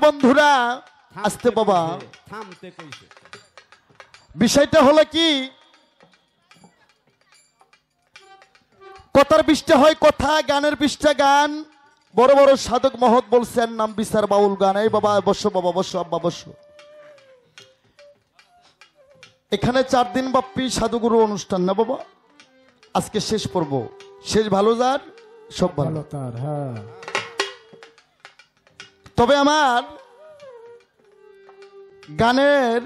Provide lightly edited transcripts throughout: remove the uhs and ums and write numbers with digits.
বন্ধুরা আসতে বাবা থামতে কইছে বিষয়টা হলো কি কথার বৃষ্টি হয় কথা গানের বৃষ্টি গান বড় বড় সাধক মহৎ বলছেন নাম বিচার বাউল গান এই বাবা বসো বাবা বসো আব্বা বসো এখানে 4 দিন ব্যাপী সাধুগুরু অনুষ্ঠান না বাবা আজকে শেষ পর্ব শেষ ভালো যার সব ভালো তার হ্যাঁ তবে আমার গানের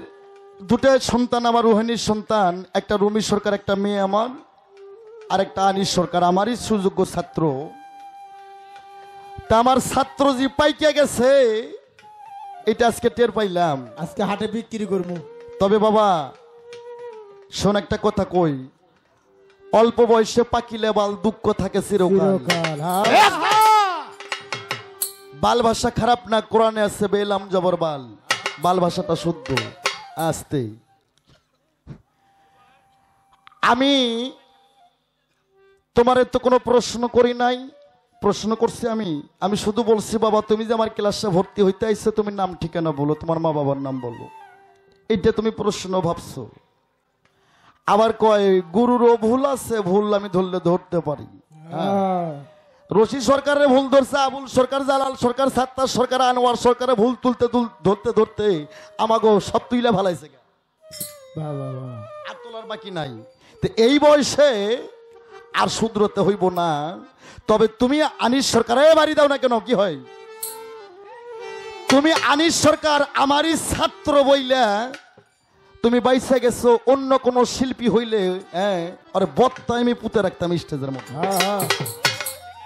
দুটো সন্তান আমার রোহিণীর সন্তান একটা রুমি সরকার একটা মেয়ে আমার আর একটা আনিস সরকার আমারই সুযোগ্য ছাত্র তা আমার ছাত্র যে পাইকে গেছে এটা আজকে টের পাইলাম আজকে হাটে বিক্রি করবো তবে বাবা শোন একটা কথা কই অল্প বয়সে পাকিলে বাল দুঃখ থাকে চিরকাল বাল ভাষা খারাপ না কোরআনে আছে বেলাম জবর বাল বাল ভাষাটা শুদ্ধ আসতে আমি তোমার তো কোনো প্রশ্ন করি নাই প্রশ্ন করছি আমি শুধু বলছি বাবা তুমি যে আমার ক্লাসে ভর্তি হইতে আইছো তুমি নাম ঠিকানা বলো তোমার মা বাবার নাম বলো এটা তুমি প্রশ্ন ভাবছো আবার কয় গুরুরও ভুল আছে ভুল আমি ধরলে ধরতে পারি রশি সরকারের ভুল ধরছে আবুল সরকার জালাল সরকার সাত্তার সরকার আনোয়ার সরকারের ভুল ধরতে ধরতে আমাগো সব তুইলা ভালাইছে আর তোলার বাকি নাই তো এই বয়সে আর শুধরতে হইব না তবে তুমি আনিস সরকারের বাড়ি দাও না কেন কি হয় তুমি আনিস সরকার আমারই ছাত্র বইলা তুমি বাইসে গেছো অন্য কোন শিল্পী হইলে হ্যাঁ আরে বত্তা আমি পুঁতে রাখতাম স্টেজের মধ্যে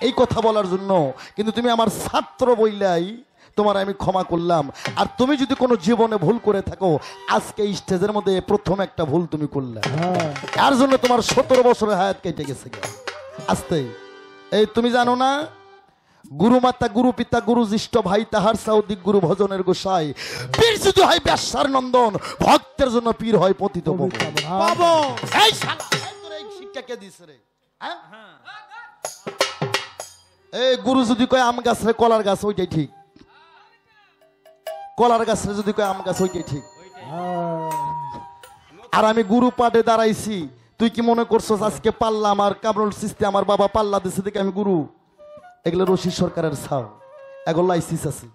এই কথা বলার জন্য কিন্তু তুমি আমার ছাত্র বইলাই তোমার আমি ক্ষমা করলাম আর তুমি যদি কোনো জীবনে ভুল করে থাকো আজকে স্টেজের মধ্যে প্রথম একটা ভুল তুমি করলে তার জন্য তোমার 17 বছরের হায়াত কেটে গেছে আস্তে এই তুমি জানো না গুরু মাতা গুরু পিতা গুরু জ্যেষ্ঠ ভাই তাহার সাউদিক গুরু ভজনের গোসাই পীর যদি হয় ব্যাসার নন্দন ভক্তের জন্য পীর হয় পতিত পাবো এই শালা এই শিক্ষা কে দিছে রে হ্যাঁ এই গুরু যদি কয় আম গাছ রে কলার গাছ ওইটাই ঠিক কলার গাছ রে যদি কয় আম গাছ ওইটাই ঠিক আর আমি গুরু পাটে দাঁড়াইছি তুই কি মনে করছস আজকে পাল্লা আমার কামরুল সিস্তে আমার বাবা পাল্লা দিছে দেখে আমি গুরু এগুলো রশি সরকারের ছাও এগুলো লাইসিস আছে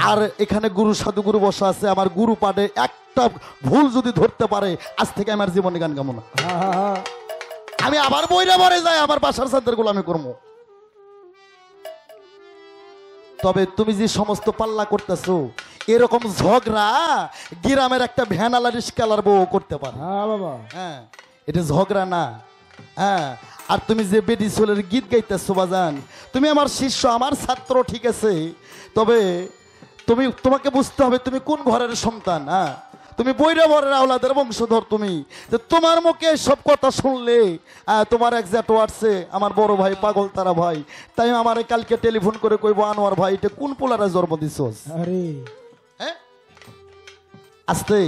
আর এখানে গুরু সাধু গুরু বসা আছে আমার গুরু পাটে একটা ভুল যদি ধরতে পারে আজ থেকে আমার জীবনে গান গামো না আমি আবার বইরা বরে যাই আমার বাসার সাদের গুলো আমি করবো তবে তুমি যে সমস্ত পাল্লা করতেছো এরকম ঝগড়া গ্রামের একটা ভ্যানালা রিস্কালার বউ করতে পারে হ্যাঁ এটা ঝগড়া না হ্যাঁ আর তুমি যে বেডি সোলের গীত গাইতেছো বাজান তুমি আমার শিষ্য আমার ছাত্র ঠিক আছে তবে তোমাকে বুঝতে হবে তুমি কোন ঘরের সন্তান হ্যাঁ তুমি বৈরা বরের আওলাদের বংশধর তুমি তোমার মুখে সব কথা শুনলে তোমার এক জ্যাঠো আসছে আমার বড় ভাই পাগল তারা ভাই তাই আমার কালকে টেলিফোন করে কইবো আনোয়ার ভাই এটা কোন পোলারে জন্ম দিছস হ্যাঁ আস্তে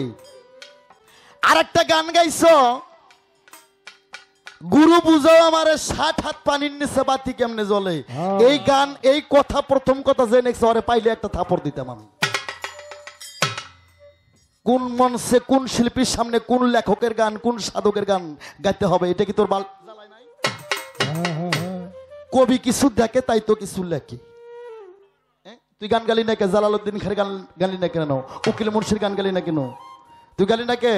আর একটা গান গাইছো গুরু বুঝাও আমার 60 হাত পানির নিচে বাতি কেমনে জ্বলে এই গান এই কথা প্রথম কথা যে নেক্সট ওরে পাইলে একটা থাপড় দিতাম আমি কোন মঞ্চে কোন শিল্পীর সামনে কোন লেখকের গান কোন সাধকের গান গাইতে হবে এটা কি তোর বাল জ্বালায় নাই কবি কিছু দেখে তাই তো কিছু লেখে তুই গান গালি না কে জালালউদ্দিন খানের গান গালি না কেন উকিল মুন্সির গান গালি না কেন তুই গালি না কে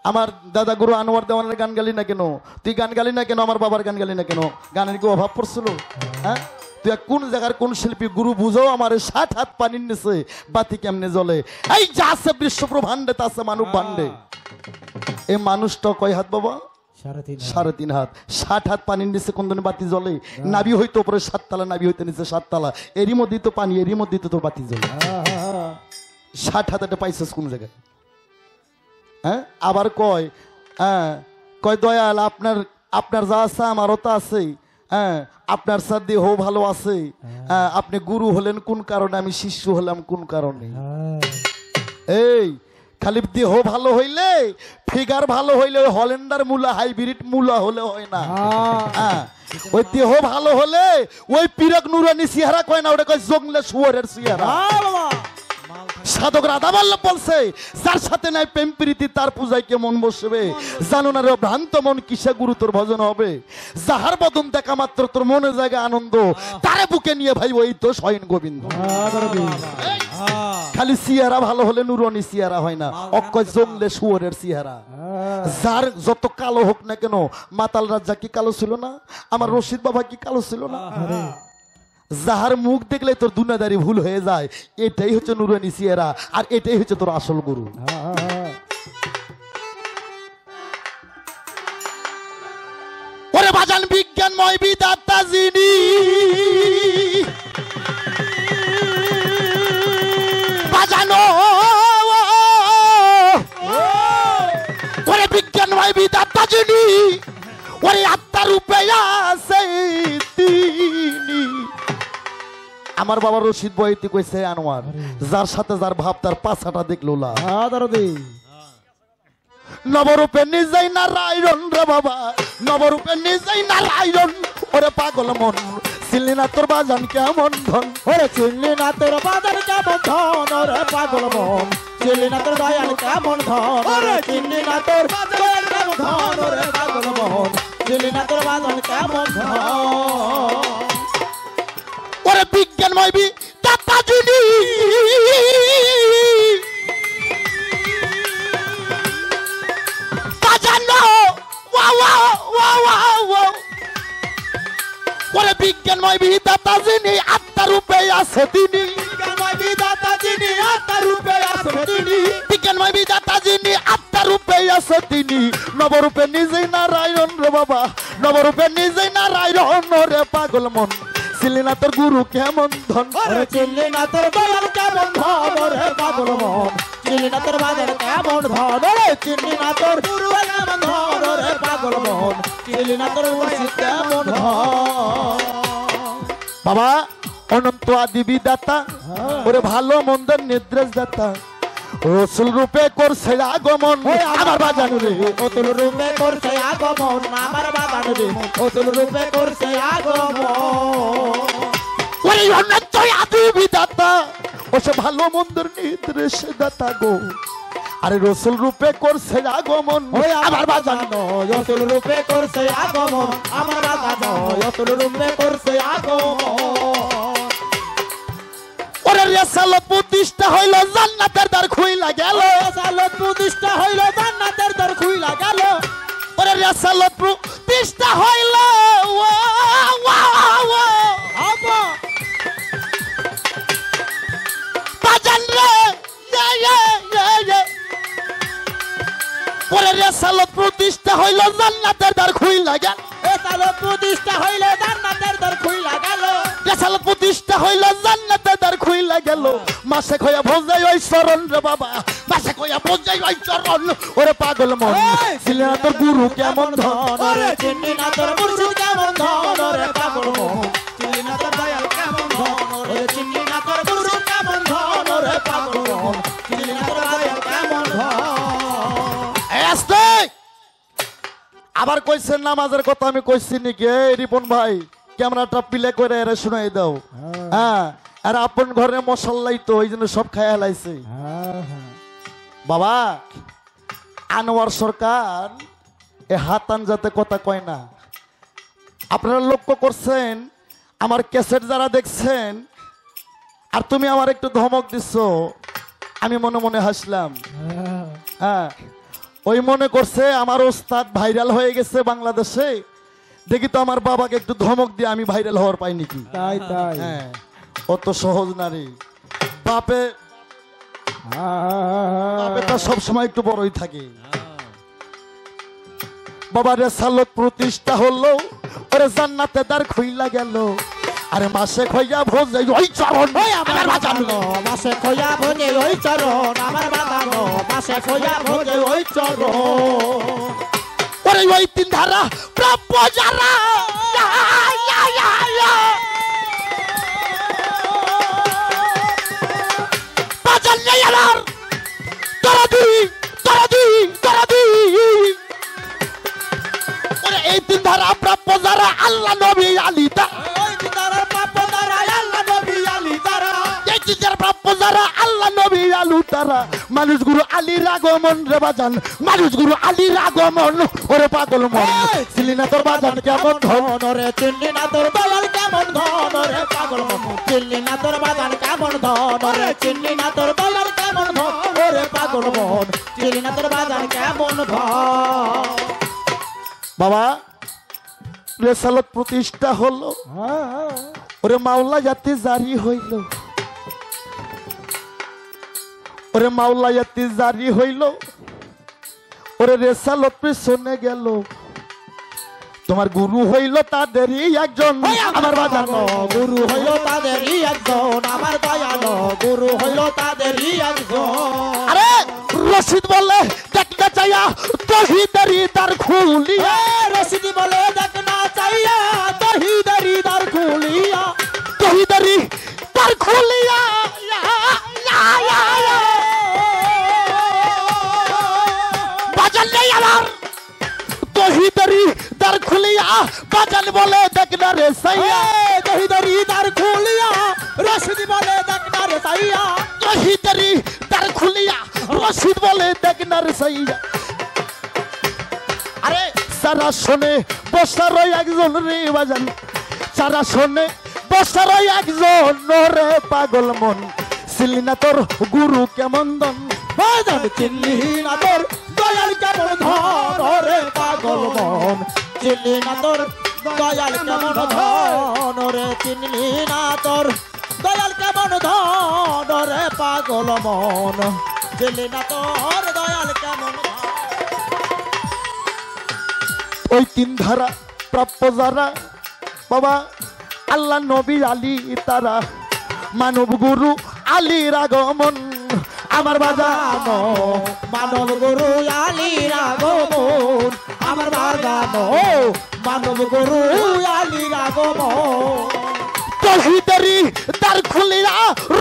আমার দাদা গুরু আনোয়ার দেওয়ানের গান গালি না কেন তুই গান গালি না কেন আমার বাবার গান গালি না কেন গানের কি অভাব পড়ছিল হ্যাঁ তুই কোন জায়গার কোন শিল্পী গুরু বুঝাও আমার 60 হাত পানির নিচে বাতি কেমনে জ্বলে এই যা আছে বিশ্ব ব্রহ্মাণ্ডে তা আছে মানব ভাণ্ডে এই মানুষটা কয় হাত বাবা 3.5 হাত 60 হাত পানির নিচে কোন দিন বাতি জ্বলে নাভি হইতো উপরে 7 তলা নাভি হইতে নিচে 7 তলা এরই মধ্যে তো পানি এরই মধ্যে তো তোর বাতি জ্বলে 60 হাত এটা পাইছিস কোন জায়গায় হ্যাঁ আবার কয় কয় দয়াল আপনার যা আছে আমারও তো আছে হ্যাঁ আপনার সাথে হো ভালো আছে আপনি গুরু হলেন কোন কারণে আমি শিষ্য হলাম কোন কারণে এই খালি দেহ ভালো হইলে ফিগার ভালো হইলে হল্যান্ডার মূলা হাইব্রিড মূলা হলে হয় না ওই দেহ ভালো হলে ওই পিরক নুরানি চেহারা কয় না, ওটা কয় জঙ্গলে শুয়োরের চেহারা। সাধক রাধা বল্লভ বলছে, যার সাথে নাই প্রেম প্রীতি তার পূজায় কেমন বসবে, জানো না রে ভ্রান্ত মন কিসে গুরু তোর ভজন হবে, যাহার বদন দেখা মাত্র তোর মনে জায়গা আনন্দ, তারে বুকে নিয়ে ভাই ওই তো স্বয়ং গোবিন্দ। খালি চেহারা ভালো হলে নুরানি চেহারা হয় না, অক্ষয় জঙ্গলে শুয়োরের চেহারা। যার যত কালো হোক না কেন, মাতাল রাজা কি কালো ছিল না, আমার রশিদ বাবা কি কালো ছিল না, যাহার মুখ দেখলে তোর দুনিয়াদারি ভুল হয়ে যায়, এটাই হচ্ছে নুরানি চেহারা, আর এটাই হচ্ছে তোর আসল গুরু। ওরে বাজান বিজ্ঞানময় বিধাতা যিনি, বাজানো ওরে বিজ্ঞানময় বিধাতা যিনি, ওরে আত্মার রূপে আছে তিনি। আমার বাবা রশিদ বইতে কইছে আনোয়ার, যার সাথে যার ভাব তার পাছাটা দেখলো না। নবরূপে নিজেই নারায়ণ রে বাবা, নবরূপে নিজেই নারায়ণ। ওরে পাগল মন চিনলি না তোর বাজান কেমন ধন, ওরে চিনলি না তোর বাজার কেমন ধন, ওরে পাগল মন চিনলি না তোর দয়াল কেমন ধন, ওরে চিনলি না তোর বাজার কেমন ধন, ওরে পাগল মন চিনলি না তোর বাজার কেমন ধন। ওরে বিজ্ঞানময় বিধাতা যিনি, বাজানো ওরে বিজ্ঞানময় বিধাতা যিনি, আত্মার রূপে আছে তিনি, বিজ্ঞানময় বিধাতা যিনি আত্মার রূপে আছে তিনি, বিজ্ঞানময় বিধাতা যিনি আত্মার রূপে আছে তিনি। নবরূপে নিজেই নারায়ণ রে বাবা, নবরূপে নিজেই নারায়ণ। রে পাগল মন চিনলি না তোর গুরু কেমন ধন, ওরে চিনলি না তোর দয়াল কেমন ধন, ওরে পাগল মন চিনলি না তোর বাজার কেমন ধন, ওরে চিনলি না তোর গুরু কেমন ধন, ওরে পাগল মন চিনলি না তোর মুর্শিদ কেমন ধন। বাবা অনন্ত আদি বিধাতা, ওরে ভালো মন্দের নির্দেশ দাতা, রসুল রূপে করছে আগমন আমার বাজান রে, অতুল রূপে করছে আগমন আমার বাজান রে, অতুল রূপে করছে আগমন। ওরে অনন্ত আদি বিধাতা, ও সে ভালো মন্দের নির্দেশ দাতা গো, আরে রসুল রূপে করছে আগমন আমার বাজান, অতুল রূপে করছে আগমন আমার বাজান, অতুল রূপে করছে আগমন। ওরে রেসালত প্রতিষ্ঠা হইল জান্নাতের দ্বার খুইলা গেল, রেসালত প্রতিষ্ঠা হইল জান্নাতের দ্বার খুইলা গেল, ওরে রেসালত প্রতিষ্ঠা হইল বাজান রে, ওরে রেসালত প্রতিষ্ঠা হইল জান্নাতের দ্বার খুইলা গেল, রেসালত প্রতিষ্ঠা হইল জান্নাতের দ্বার খুইলা গেল, রেসালত প্রতিষ্ঠা হইল জান্নাতের দ্বার খুইলা গেল। মাসে খয়া ভোজাই ওই চরণ রে বাবা, মাসে খয়া ভোজাই ওই চরণ। ওরে পাগল মন চিনলি না তোর গুরু কেমন ধন, ওরে চিনলি না তোর মুর্শিদ কেমন ধন, ওরে পাগল মন চিনলি না তোর দয়াল কেমন ধন, ওরে চিনলি না তোর গুরু কেমন ধন, ওরে পাগল মন চিনলি না তোর দয়াল কেমন ধন। আবার কইছেন নামাজের কথা, আমি কইছি নাকি রিপন ভাই ক্যামেরাটা প্লে করে এরা শুনাই দাও। হ্যাঁ আর আপন ঘরে মশাল্লাই তো ওই জন্য সব খায় হেলাইছে। বাবা আনোয়ার সরকার এ হাতান যাতে কথা কয় না, আপনারা লক্ষ্য করছেন আমার ক্যাসেট যারা দেখছেন, আর তুমি আমার একটু ধমক দিচ্ছ, আমি মনে মনে হাসলাম। হ্যাঁ ওই মনে করছে আমার ওস্তাদ ভাইরাল হয়ে গেছে বাংলাদেশে, দেখি তো আমার বাবাকে একটু ধমক দিয়ে আমি ভাইরাল হওয়ার পাই নাকি। তাই তাই হ্যাঁ অত সহজ না রে, বাপে তো সবসময় একটু বড়ই থাকে। বাবার রেসালত প্রতিষ্ঠা হলো, ওরে জান্নাতে দ্বার খুইলা গেল, আরে মাসে খইয়া ভোজে ওই চরণ আমার বাজানো, মাসে খইয়া ভোজে ওই চরণ আমার বাজানো, মাসে খইয়া ভোজে ওই চরণ। ওরে ওই তিন ধারা প্রাপ্য যারা, বাজান নেই আমার তোরা দি তোরা দি তোরা দি। ওরে এই তিন ধারা প্রাপ্য যারা আল্লাহ নবী আলী তারা ওই তারা পাপ তারা আল্লাহ নবী আলী তারা এই তিন ধারা প্রাপ্য যারা আল্লাহ নবী আলু তারা মানুষ গুরু আলীর আগমন রে বাজান মানুষ গুরু আলীর আগমন ওরে পাগল মন ছিলি না তোর বাজান কেমন ধন রে চিনলি না তোর দয়াল কেমন ধন রে পাগল মন চিনলি না তোর বাজান কেমন ধন রে চিনলি না তোর দয়াল কেমন ধন রে পাগল মন চিনলি না তোর বাজান কেমন ধন বাবা রেসালত প্রতিষ্ঠা হলো ওরে মাওলা জাতি জারি হইল ওরে মাওলা জাতি জারি হইল ওরে রেসালত পিছনে গেল তোমার গুরু হইল তাদেরই একজন আমার বাজান গুরু হইল তাদেরই একজন আমার দয়াল গুরু হইল তাদেরই একজন আরে রশিদ বলে দেখ না চাইয়া তহিদারি তার খুলিয়া রশিদি বলে দেখ না চাইয়া তহিদারি দ্বার খুলিয়া তহিদারি তার খুলিয়া বাজান নেই আমার তহিদারি তার খুলিয়া বাজান বলে দেখ না রে সাইয়া তহিদারি দ্বার খুলিয়া রশিদি বলে দেখ না রে চাইয়া তহিদারি তার খুলিয়া রশিদ বলে দেখ না রে সাইয়া আরে সারা শোনে বসার ওই একজন রে বাজান সারা শোনে বসার ওই একজন রে পাগল মন ছিলি না তোর গুরু কেমন দন বাজান চিনলি না তোর দয়াল কেমন ধন রে পাগল মন চিনলি না তোর দয়াল কেমন ধন রে চিনলি না তোর দয়াল কেমন ধন রে পাগল মন চিনলি না তোর দয়াল কেমন ধন ওই তিন ধারা প্রাপ্য যারা বাবা আল্লাহ নবী আলী তারা মানব গুরু আলীর আগমন আমার বাজানো মানব গুরু আলীর আগমন আমার বাজানো মানব গুরু আলীর আগমন তহিদারি তার খুলিয়া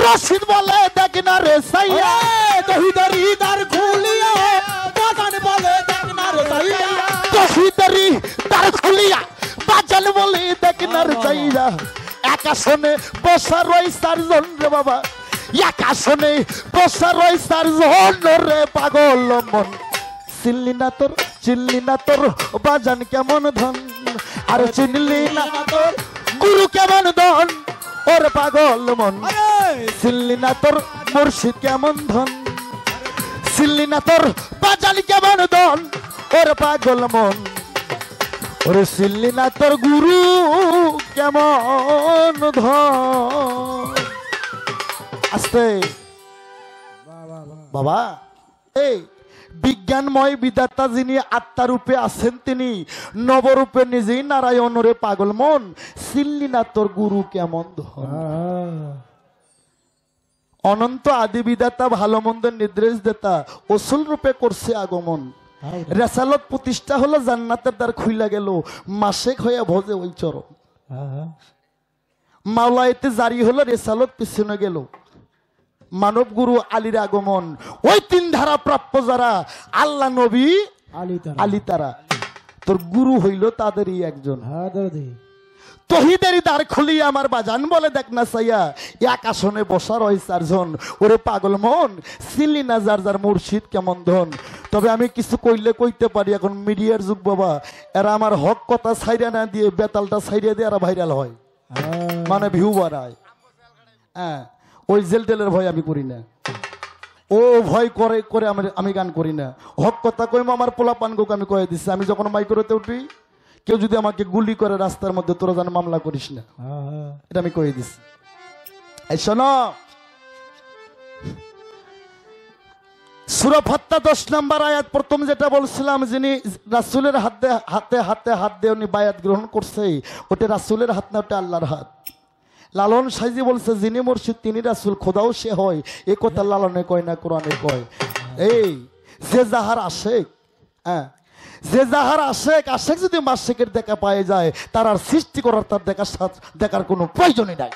রশিদ বলে দেখ না রে সাইয়া তহিদারি দ্বার খুলিয়া বাজান বলে দেখ না রে চাইয়া তহিদারি তার খুলিয়া বাজান বলে দেখ না রে সাইয়া একা শোনে বসা রই চারজন রে বাবা একা শোনে বসা রই চারজন রে পাগল মন চিনলি না তোর বাজান কেমন ধন আর চিনলি না তোর গুরু কেমন ধন ওর পাগল মন চিনলি না তোর মুর্শিদ কেমন ধন চিনলি না তোর বাজান কেমন ধন ওর পাগল মন ওরে চিনলি না তোর গুরু কেমন ধন আস্তে বাবা এই বিজ্ঞানময় বিধাতা যিনি আত্মারূপে আছেন তিনি নবরূপে নিজেই নারায়ণ রে পাগল মন চিনলি না তোর গুরু কেমন ধন অনন্ত আদি বিধাতা ভালো মন্দ নির্দেশ দেতা অসল রূপে করছে আগমন রেসালত প্রতিষ্ঠা হলো জান্নাতের দ্বার খুইলা গেল মাসেক হয়ে ভোজে ওই চরম মাওলাইতে জারি হলো রেসালত পিছনে গেল মানব গুরু আলীর আগমন ওই তিন ধারা প্রাপ্য যারা আল্লাহ নবী আলী তারা তোর গুরু হইল তাদেরই একজন তহিদেরই দ্বার খুলি আমার বাজান বলে দেখ না সাইয়া এক আসনে বসার ওই চারজন ওরে পাগল মন চিনলি না যার যার মুর্শিদ কেমন ধন তবে আমি কিছু কইলে কইতে পারি এখন মিডিয়ার যুগ বাবা এরা আমার হক কথা ছাইরা না দিয়ে বেতালটা ছাইরা দিয়ে এরা ভাইরাল হয় মানে ভিউ বাড়ায় হ্যাঁ ওই জেল টেলের ভয় আমি করি না ও ভয় করে করে আমি গান করি না হক কথা কইম আমার পোলা পানগুক আমি কয়ে দিচ্ছি আমি যখন মাইক্রোতে উঠি কেউ যদি আমাকে গুলি করে রাস্তার মধ্যে তোরা যেন মামলা করিস না এটা আমি কয়ে দিচ্ছি এই শোনো সূরা ফাত্তা 10 নম্বর আয়াত প্রথম যেটা বলছিলাম যিনি রাসূলের হাতে হাতে হাতে হাত দিয়ে উনি বায়াত গ্রহণ করছে ওটা রাসূলের হাত না ওটা আল্লাহর হাত লালন সাইজি বলছে যিনি মুর্শিদ তিনি রাসূল খোদাও সে হয় এই কথা লালনে কয় না কোরআনে কয় এই যে যাহার আশেক হ্যাঁ যে যাহার আশেক আশেক যদি মাসিকের দেখা পায় যায় তার আর সৃষ্টি করার তার দেখার কোনো প্রয়োজনই নাই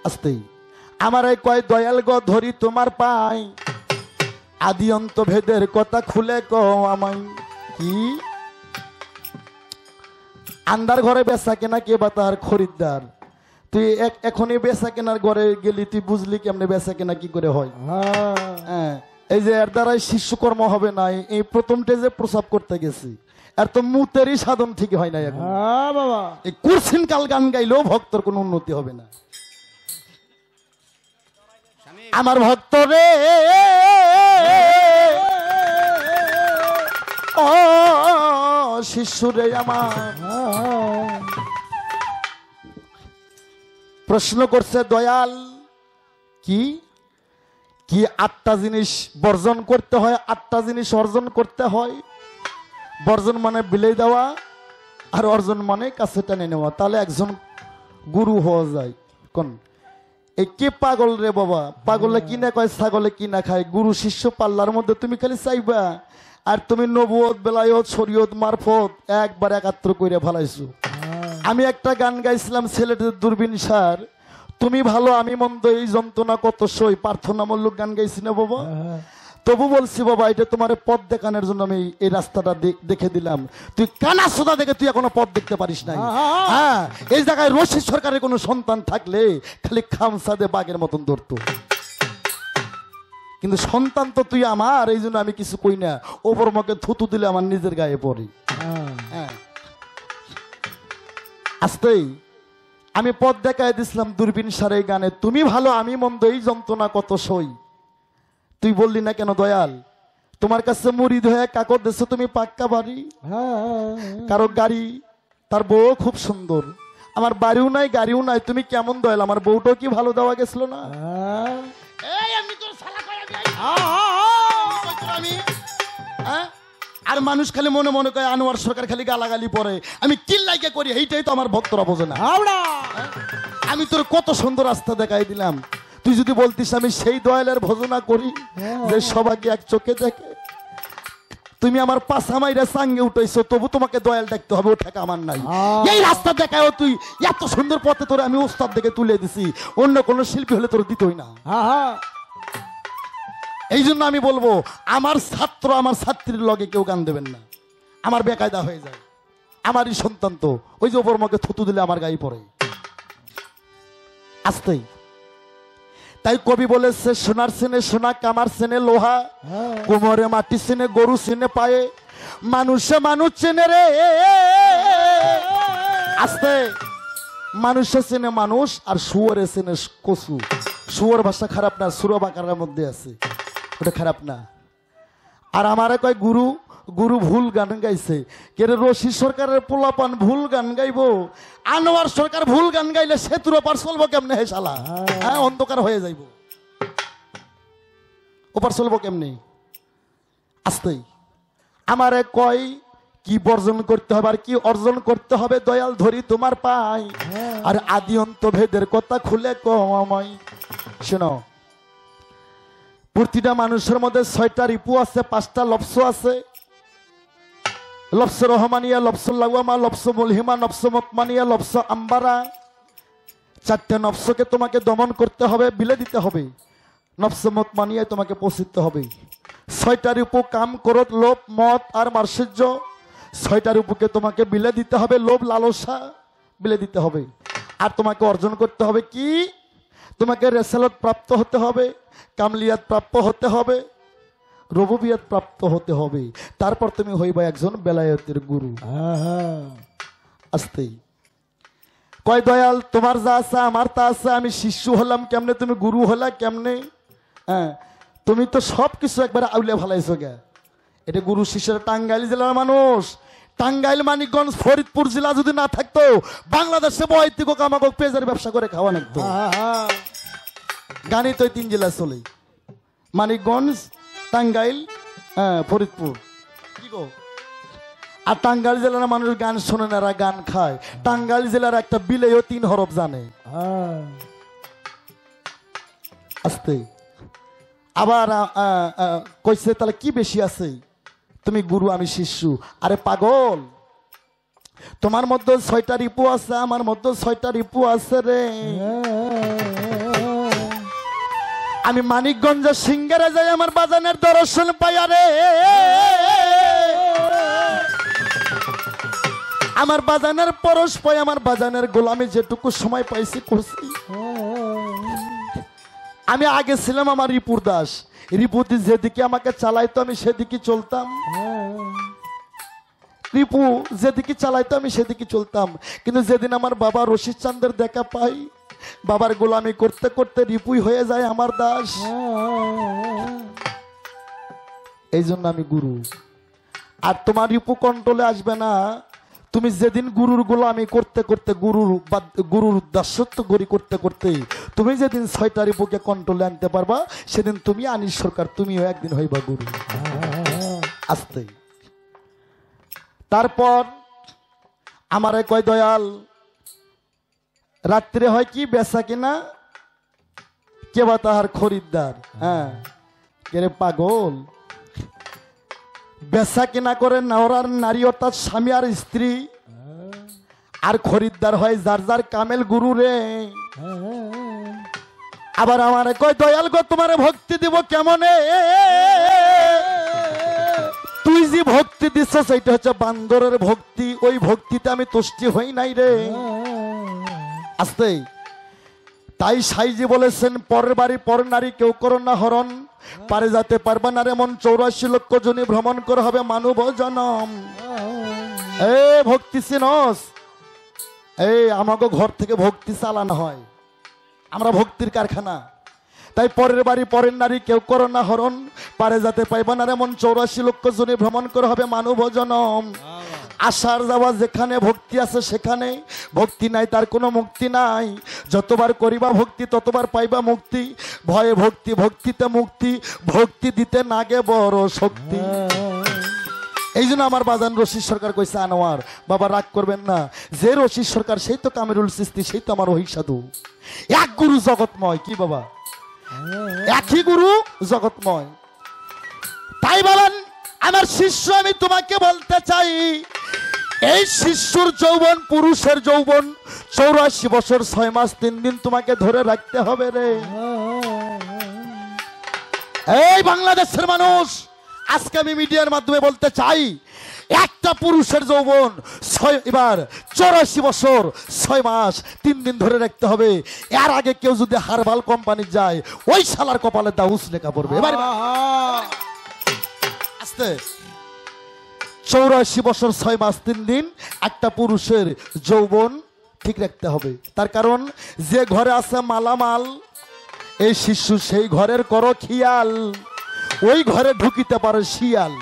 আস্তেই আমার এই কয় দয়াল গো ধরি তোমার পাই আদি অন্ত ভেদের কথা খুলে কও আমায় কি আন্দার ঘরে বেচা কেনা কে বা তার খরিদ্দার? তুই এখনই বেচা কেনার ঘরে গেলি, তুই বুঝলি কেমনে বেচা কেনা কি করে হয়? হ্যাঁ, এই যে এর দ্বারাই শিষ্যকর্ম হবে না, এই প্রথমটা যে প্রসাব করতে গেছি আর তো মুতেরই সাধন ঠিক হয় না এখন। বাবা এই কুরসিন কাল গান গাইলেও ভক্তর কোনো উন্নতি হবে না। আমার ভক্ত রে, ও শিষ্য রে আমার, প্রশ্ন করছে দয়াল, কি কি 8টা জিনিস বর্জন করতে হয়, 8টা জিনিস অর্জন করতে হয়। বর্জন মানে বিলাই দেওয়া, আর অর্জন মানে কাছে টেনে নেওয়া, তাহলে একজন গুরু হওয়া যায়। কোন এই কে পাগল রে বাবা? পাগলে কি না কয়, ছাগলে কি না খায়। গুরু শিষ্য পাল্লার মধ্যে তুমি খালি চাইবা, আর তুমি নবুয়ত বেলায়ত শরীয়ত মারফত একবার একাত্র করে ফেলাইছো। আমি একটা গান গাইছিলাম ছেলেদের দূরবীন সার, তুমি ভালো আমি মন্দ এই যন্ত্রণা কত সই, প্রার্থনামূলক গান গাইছি না বাবা? তবু বলছি বাবা, এটা তোমার পথ দেখানোর জন্য আমি এই রাস্তাটা দেখে দিলাম। তুই কানা সোদা দেখে তুই এখনো পথ দেখতে পারিস নাই। হ্যাঁ, এই জায়গায় রশিদ সরকারের কোনো সন্তান থাকলে খালি খামসাদে বাঘের মতন ধরতো, কিন্তু সন্তান তো তুই আমার, এই জন্য আমি কিছু কই না। ওপর মুখে থুতু দিলে আমার নিজের গায়ে পড়ে। হ্যাঁ, আসতেই আমি পথ দেখায় দিছিলাম দূরবীন সারে গানে, তুমি ভালো আমি মন্দ এই যন্ত্রণা কত সই। তুই বললি না কেন দয়াল? তোমার কাছে মুড়িদ হয়ে কাকর দেশে তুমি পাক্কা বাড়ি, কারো গাড়ি, তার বউ খুব সুন্দর, আমার বাড়িও নাই গাড়িও নাই, তুমি কেমন দয়াল? আমার বউটাও কি ভালো দেওয়া গেছিল না? আর মানুষ খালি মনে মনে করে আনোয়ার সরকার খালি গালাগালি পরে, আমি কিল্লাইকে করি, এইটাই তো আমার ভক্তরা বোঝে না। আমি তোর কত সুন্দর রাস্তা দেখাই দিলাম, তুই যদি বলতিস আমি সেই দয়ালের ভজনা করি যে সবাইকে এক চোখে দেখে। তুমি আমার পাশা মাইরা সাঙ্গে উঠাইছো, তবু তোমাকে দয়াল দেখতে হবে, ও ঠেকা আমার নাই। এই রাস্তা দেখায় তুই এত সুন্দর পথে তোর আমি ওস্তাদ দেখে তুলে দিছি, অন্য কোন শিল্পী হলে তোর দিতই না। এই জন্য আমি বলবো, আমার ছাত্র আমার ছাত্রীর লগে কেউ গান দেবেন না, আমার বেকায়দা হয়ে যায়। আমারই সন্তান তো, ওই যে ওপর মুখে থুতু দিলে আমার গায়ে পড়ে। আসতেই তাই কবি বলেছে, সোনার সিনে সোনা, কামার সিনে লোহা, কোমরে মাটি সিনে গরু সিনে পায়ে, মানুষে মানুষ চেনে রে। আস্তে মানুষে চেনে মানুষ, আর শুয়োরে চেনে কচু। শুয়োর ভাষা খারাপ না, সুর বাকারের মধ্যে আছে, ওটা খারাপ না। আর আমারে কয় গুরু, গুরু ভুল গান গাইছে। কেরে রশিদ সরকারের পোলাপান ভুল গান গাইবো? আনোয়ার সরকার ভুল গান গাইলে সেতুর ওপার চলবো কেমনে? হে শালা, হ্যাঁ, অন্ধকার হয়ে যাইব, ওপার চলবো কেমনে? আসতেই আমারে কয় কি বর্জন করতে হবে আর কি অর্জন করতে হবে, দয়াল ধরি তোমার পাই, আর আদি অন্ত ভেদের কথা খুলে কমাই। শোনো, প্রতিটা মানুষের মধ্যে 6টা রিপু আছে, 5টা লফস আছে। লফস রহমানিয়া, লফস লাওয়ামা, লফস মুলহিমা, নফস মুতমানিয়া, লফস আম্বারা। 4টে নফসকে তোমাকে দমন করতে হবে, বিলে দিতে হবে। নফস মুতমানিয়ায় তোমাকে পৌঁছতে হবে। 6টা রিপু কাম, ক্রোধ, লোভ, মদ আর মার্সিজ্য। 6টা রিপুকে তোমাকে বিলে দিতে হবে, লোভ লালসা বিলে দিতে হবে। আর তোমাকে অর্জন করতে হবে কি? তোমাকে রেসালত প্রাপ্ত হতে হবে, কামলিয়াত প্রাপ্ত হতে হবে, রবুবিয়াত প্রাপ্ত হতে হবে। তারপর তুমি হইবা একজন বেলায়েতের গুরু। আসতেই কয় দয়াল, তোমার যা আছে আমার তা আছে, আমি শিষ্য হলাম কেমনে, তুমি গুরু হলা কেমনে? হ্যাঁ, তুমি তো সব কিছু একবার আউলে ভালাইছো গে। এটা গুরু শিষ্যের টাঙ্গাইল জেলার মানুষ। টাঙ্গাইল, মানিকগঞ্জ, ফরিদপুর জেলা যদি না থাকতো, বাংলাদেশে বয়তিক কামাকক পেঁয়াজের ব্যবসা করে খাওয়া লাগতো। গানই তো 3 জেলা চলে, মানিকগঞ্জ, টাঙ্গাইল, ফরিদপুর। কি গো, আর টাঙ্গাইল জেলার মানুষ গান শোনে না, গান খায়। টাঙ্গাইল জেলার একটা বিলেও 3 হরফ জানে। আসতে আবার কইছে, তাহলে কি বেশি আছে? তুমি গুরু আমি শিষ্য। আরে পাগল, তোমার মধ্যে 6টা রিপু আছে, আমার মধ্যে 6টা রিপু আছে রে। আমি মানিকগঞ্জের সিঙ্গারে যাই, আমার বাজানের দর্শন পাইয়া রে। আমার বাজানের পরশ পাই, আমার বাজানের গোলামি যেটুকু সময় পাইছি করছি। আমি আগে ছিলাম আমার রিপুর দাস, রিপুতি যেদিকে আমাকে চালাইতো আমি সেদিকে চলতাম, রিপু যেদিকে চালাইতো আমি সেদিকে চলতাম। কিন্তু যেদিন আমার বাবা রশিদ চাঁদের দেখা পাই, বাবার গোলামি করতে করতে রিপুই হয়ে যায় আমার দাস। এই জন্য আমি গুরু, আর তোমার রিপু কন্ট্রোলে আসবে না। তুমি যেদিন গুরুর গোলামি করতে করতে গুরুর দাসত্ব গড়ি করতে করতে তুমি যেদিন 6টা রিপুকে কন্ট্রোলে আনতে পারবা, সেদিন তুমি আনিস সরকার, তুমিও একদিন হইবা গুরু। আস্তে তারপর আমারে কয় দয়াল, রাত্রে হয় কি বেচা কিনা, কেবা তাহার খরিদ্দার। হ্যাঁ কে পাগল, বেচা কিনা করে নওরার নারী অর্থাৎ স্বামী আর স্ত্রী, আর খরিদ্দার হয় যার যার কামেল গুরু রে। আবার আমার কয় দয়াল গো তোমারে ভক্তি দিব কেমনে, তুই যে ভক্তি দিচ্ছ সেইটা হচ্ছে বান্দরের ভক্তি, ওই ভক্তিতে আমি তুষ্টি হই নাই রে। আস্তে তাই সাইজি বলেছেন, পরের বাড়ি পর নারী কেউ করো না হরণ, পারে যেতে পারবে না রে মন, 84 লক্ষ জনী ভ্রমণ করে হবে মানব জনম। এ ভক্তি সিনস, এই আমাকে ঘর থেকে ভক্তি চালানো হয়, আমরা ভক্তির কারখানা। তাই পরের বাড়ি পরের নারী কেউ করো না হরণ, পারে যেতে পাইবে না রে মন, 84 লক্ষ জনী ভ্রমণ করে হবে মানব জনম। আসার যাওয়া যেখানে ভক্তি আছে সেখানে, ভক্তি নাই তার কোনো মুক্তি নাই। যতবার করিবা ভক্তি ততবার পাইবা মুক্তি, ভয়ে ভক্তি ভক্তিতে মুক্তি, ভক্তি দিতে নাগে বড় শক্তি। এই জন্য আমার বাজান রশিদ সরকার কইছে, আনোয়ার বাবা রাগ করবেন না, যে রশিদ সরকার সেই তো কামিরুল চিস্তি, সেই তো আমার ওই সাধু। এক গুরু জগৎময়, কি বাবা একই গুরু জগৎময়। তাই বলেন আমার শিষ্য, আমি তোমাকে বলতে চাই, এই শিষ্যর যৌবন পুরুষের যৌবন 84 বছর 6 মাস 3 দিন তোমাকে ধরে রাখতে হবে রে। এই বাংলাদেশের মানুষ, আজকে আমি মিডিয়ার মাধ্যমে বলতে চাই, একটা পুরুষের যৌবন এবার 84 বছর 6 মাস 3 দিন ধরে রাখতে হবে। এর আগে কেউ যদি হারবাল কোম্পানি যায়, ওই শালার কপালে দাউস লেখা পড়বে। এবার আস্তে 84 বছর 6 মাস 3 দিন একটা পুরুষের যৌবন ঠিক রাখতে হবে। তার কারণ যে ঘরে আছে মালামাল, এই শিশু সেই ঘরের করো খেয়াল, ওই ঘরে ঢুকিতে পারে শিয়াল।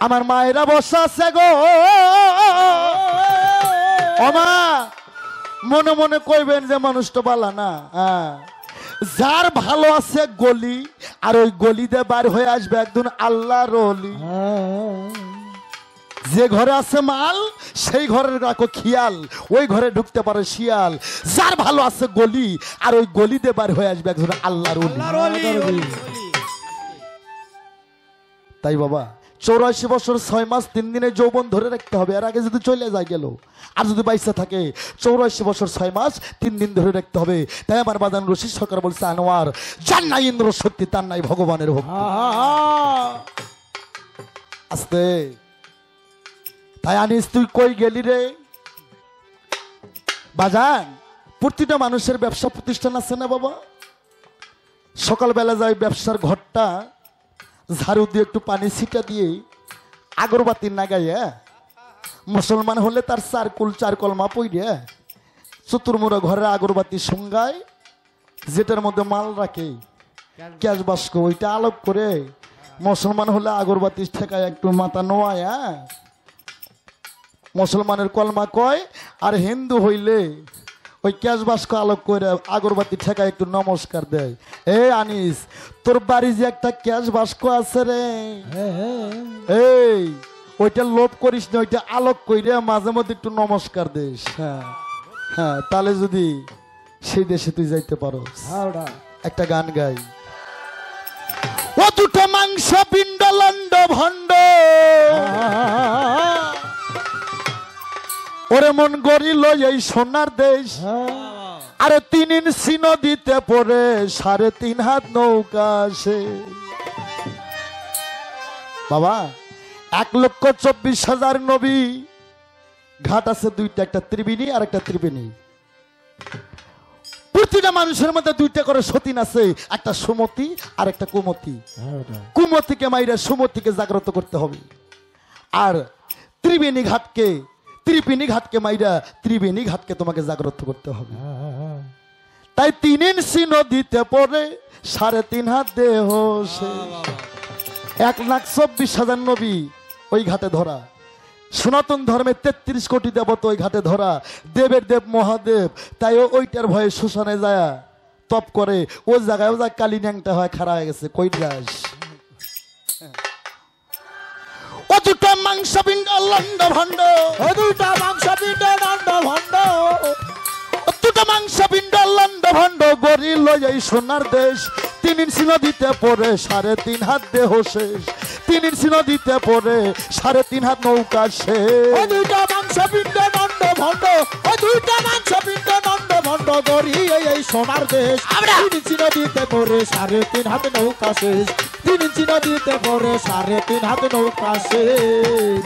আমার মায়েরা বসা আছে গো, ওমা মনে মনে কইবেন যে মানুষটা বালা না। যার ভালো আছে গলি, আর ওই গলিতে বার হয়ে আসবে একদিন আল্লাহর ওলি। যে ঘরে আছে মাল সেই ঘরের রাখো খেয়াল, ওই ঘরে ঢুকতে পারে শিয়াল। যার ভালো আছে গলি, আর ওই গলিতে বার হয়ে আসবে একজন আল্লাহর ওলি। তাই বাবা 84 বছর 6 মাস 3 দিনে যৌবন ধরে রাখতে হবে। এর আগে যদি চলে যায় গেল, আর যদি বাইসা থাকে 84 বছর 6 মাস 3 দিন ধরে রাখতে হবে। তাই আমার বাজান রশিদ সরকার বলছে, আনোয়ার যার নাই ইন্দ্র শক্তি তার নাই ভগবানের ভক্তি। আস্তে তাই আনিস তুই কই গেলি রে বাজান? প্রতিটা মানুষের ব্যবসা প্রতিষ্ঠান আছে না বাবা? সকালবেলা যাই ব্যবসার ঘরটা ঝাড়ু দিয়ে একটু পানি ছিটা দিয়ে আগরবাতি না গাইয়া, মুসলমান হলে তার চার কলমা পইরে চতুর্মুড়া ঘরে আগরবাতি সঙ্গায়, যেটার মধ্যে মাল রাখে ক্যাশ বাস্ক, ওইটা আলোক করে মুসলমান হলে আগরবাতি ঠেকায় একটু মাথা নোয়ায়, মুসলমানের কলমা কয়। আর হিন্দু হইলে ওই ক্যাশ বাস্ক আলোক করে আগরবাতি ঠেকায় একটু নমস্কার দেয়। এ আনিস, তোর বাড়ি যে একটা ক্যাশ বাস্ক আছে রে, এই ওইটা লোভ করিস না, ওইটা আলোক কইরে মাঝে মধ্যে একটু নমস্কার দিস। হ্যাঁ হ্যাঁ, তাহলে যদি সেই দেশে তুই যাইতে পারো। একটা গান গাই, ও দুটো মাংস পিণ্ড লন্ড ভণ্ড, ওরে মন গড়িল এই সোনার দেশ। আরে 3 ইঞ্চি নদীতে পড়ে 3.5 হাত নৌকা আসে। বাবা 1,24,000 নবী ঘাট আছে দুইটা, একটা ত্রিবেণী আর একটা ত্রিবেণী। প্রতিটা মানুষের মধ্যে দুইটা করে সতীন আছে, একটা সুমতি আর একটা কুমতি। কুমতিকে মাইরা সুমতিকে জাগ্রত করতে হবে, আর ত্রিবেণী ঘাটকে মাইরা ত্রিবেণী ঘাটকে তোমাকে জাগ্রত করতে হবে। তাই 3 ইঞ্চি নদীতে পড়ে 3.5 হাত দেহ সে, 1,24,000 নবী ওই ঘাটে ধরা। সনাতন ধর্মে 33 কোটি দেবতা ওই ঘাটে ধরা, দেবের দেব মহাদেব। তাই ওইটার ভয়ে শ্মশানে যায় তপ করে, ওই জায়গায় যা কালী ন্যাংটা হয় খাড়া হয়ে গেছে। কই যাস ও দুটা মাংস পিণ্ড লন্ড ভণ্ড, ও দুটা মাংস পিণ্ড দণ্ড ভণ্ড, দুটা মাংস পিণ্ড লন্ড ভণ্ড গরিল এই সোনার দেশ। 3 ইঞ্চি নদীতে পড়ে 3.5 হাত দেহ শেষ, 3 ইঞ্চি নদীতে পড়ে 3.5 হাত নৌকা শেষ। ও দুটা মাংস পিণ্ড দণ্ড ভণ্ড, ও দুটা মাংস পিণ্ড দণ্ড ভণ্ড গরি এই সোনার দেশ। 3 ইঞ্চি নদীতে পড়ে 3.5 হাত নৌকা শেষ, 3 ইঞ্চি নদীতে পড়ে 3.5 হাত নৌকা শেষ।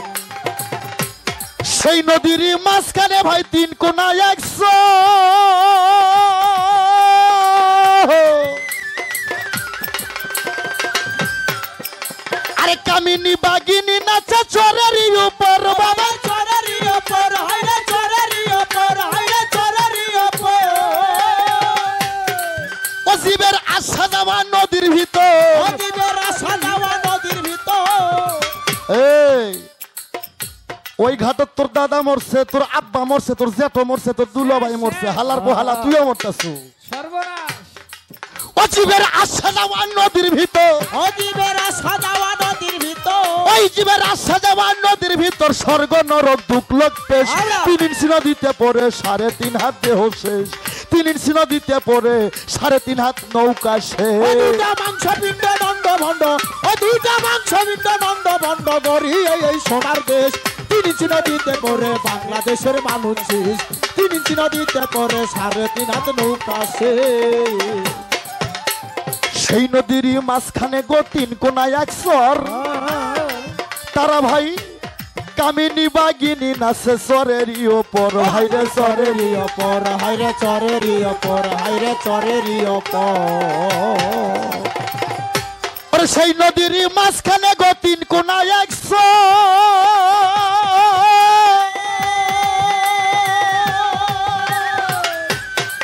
সেই নদীর মাঝখানে ভাই 3 কোনা 100, আরে কামিনী বাগিনী নাচে চরের উপর বাবা, চরের উপর হাইরে চরের উপর হাইরে চরের উপর, ও জীবের আশা যাওয়া নদীর ভিতর, অদিবের আশা যাওয়া নদীর ভিতর। এই ওই ঘাটত তোর দাদা মরছে, তোর আব্বা মরছে, তোর জেঠো মরছে, তোর দুলাভাই মরছে, হালার পোহালা তুইও মরতাছু। সর্বনাশ। ও জীবের আশা যাওয়া নদীর ভিতর, অদিবের আশা যাওয়া নদীর ভিতর, ওই জীবের আশা যাওয়া নদীর ভিতর স্বর্গ নরক দুঃখ পেশ। 3 ইঞ্চি নদীতে পড়ে 3.5 হাত দেহ শেষ, 3 ইঞ্চি নদীতে পড়ে 3.5 হাত নৌকা ও শেষ। দুটা মাংস পিণ্ড দণ্ড ভণ্ড, ও দুটা মাংস পিণ্ড দণ্ড ভণ্ড গরি এই সোনার দেশ। 3 ইঞ্চি নদীতে পড়ে বাংলাদেশের মানুষ শেষ, 3 ইঞ্চি নদীতে পড়ে 3.5 হাত নৌকা শেষ। সেই নদীর মাঝখানে গো 3 কোনা 100, তারা ভাই কামিনী বাগিনী নাচে চরের উপর হাইরে চরের অপর হাইরে চরের অপর হাইরে চরের অপর। ওরে সেই নদীর মাঝখানে গো 3 কোনা 100,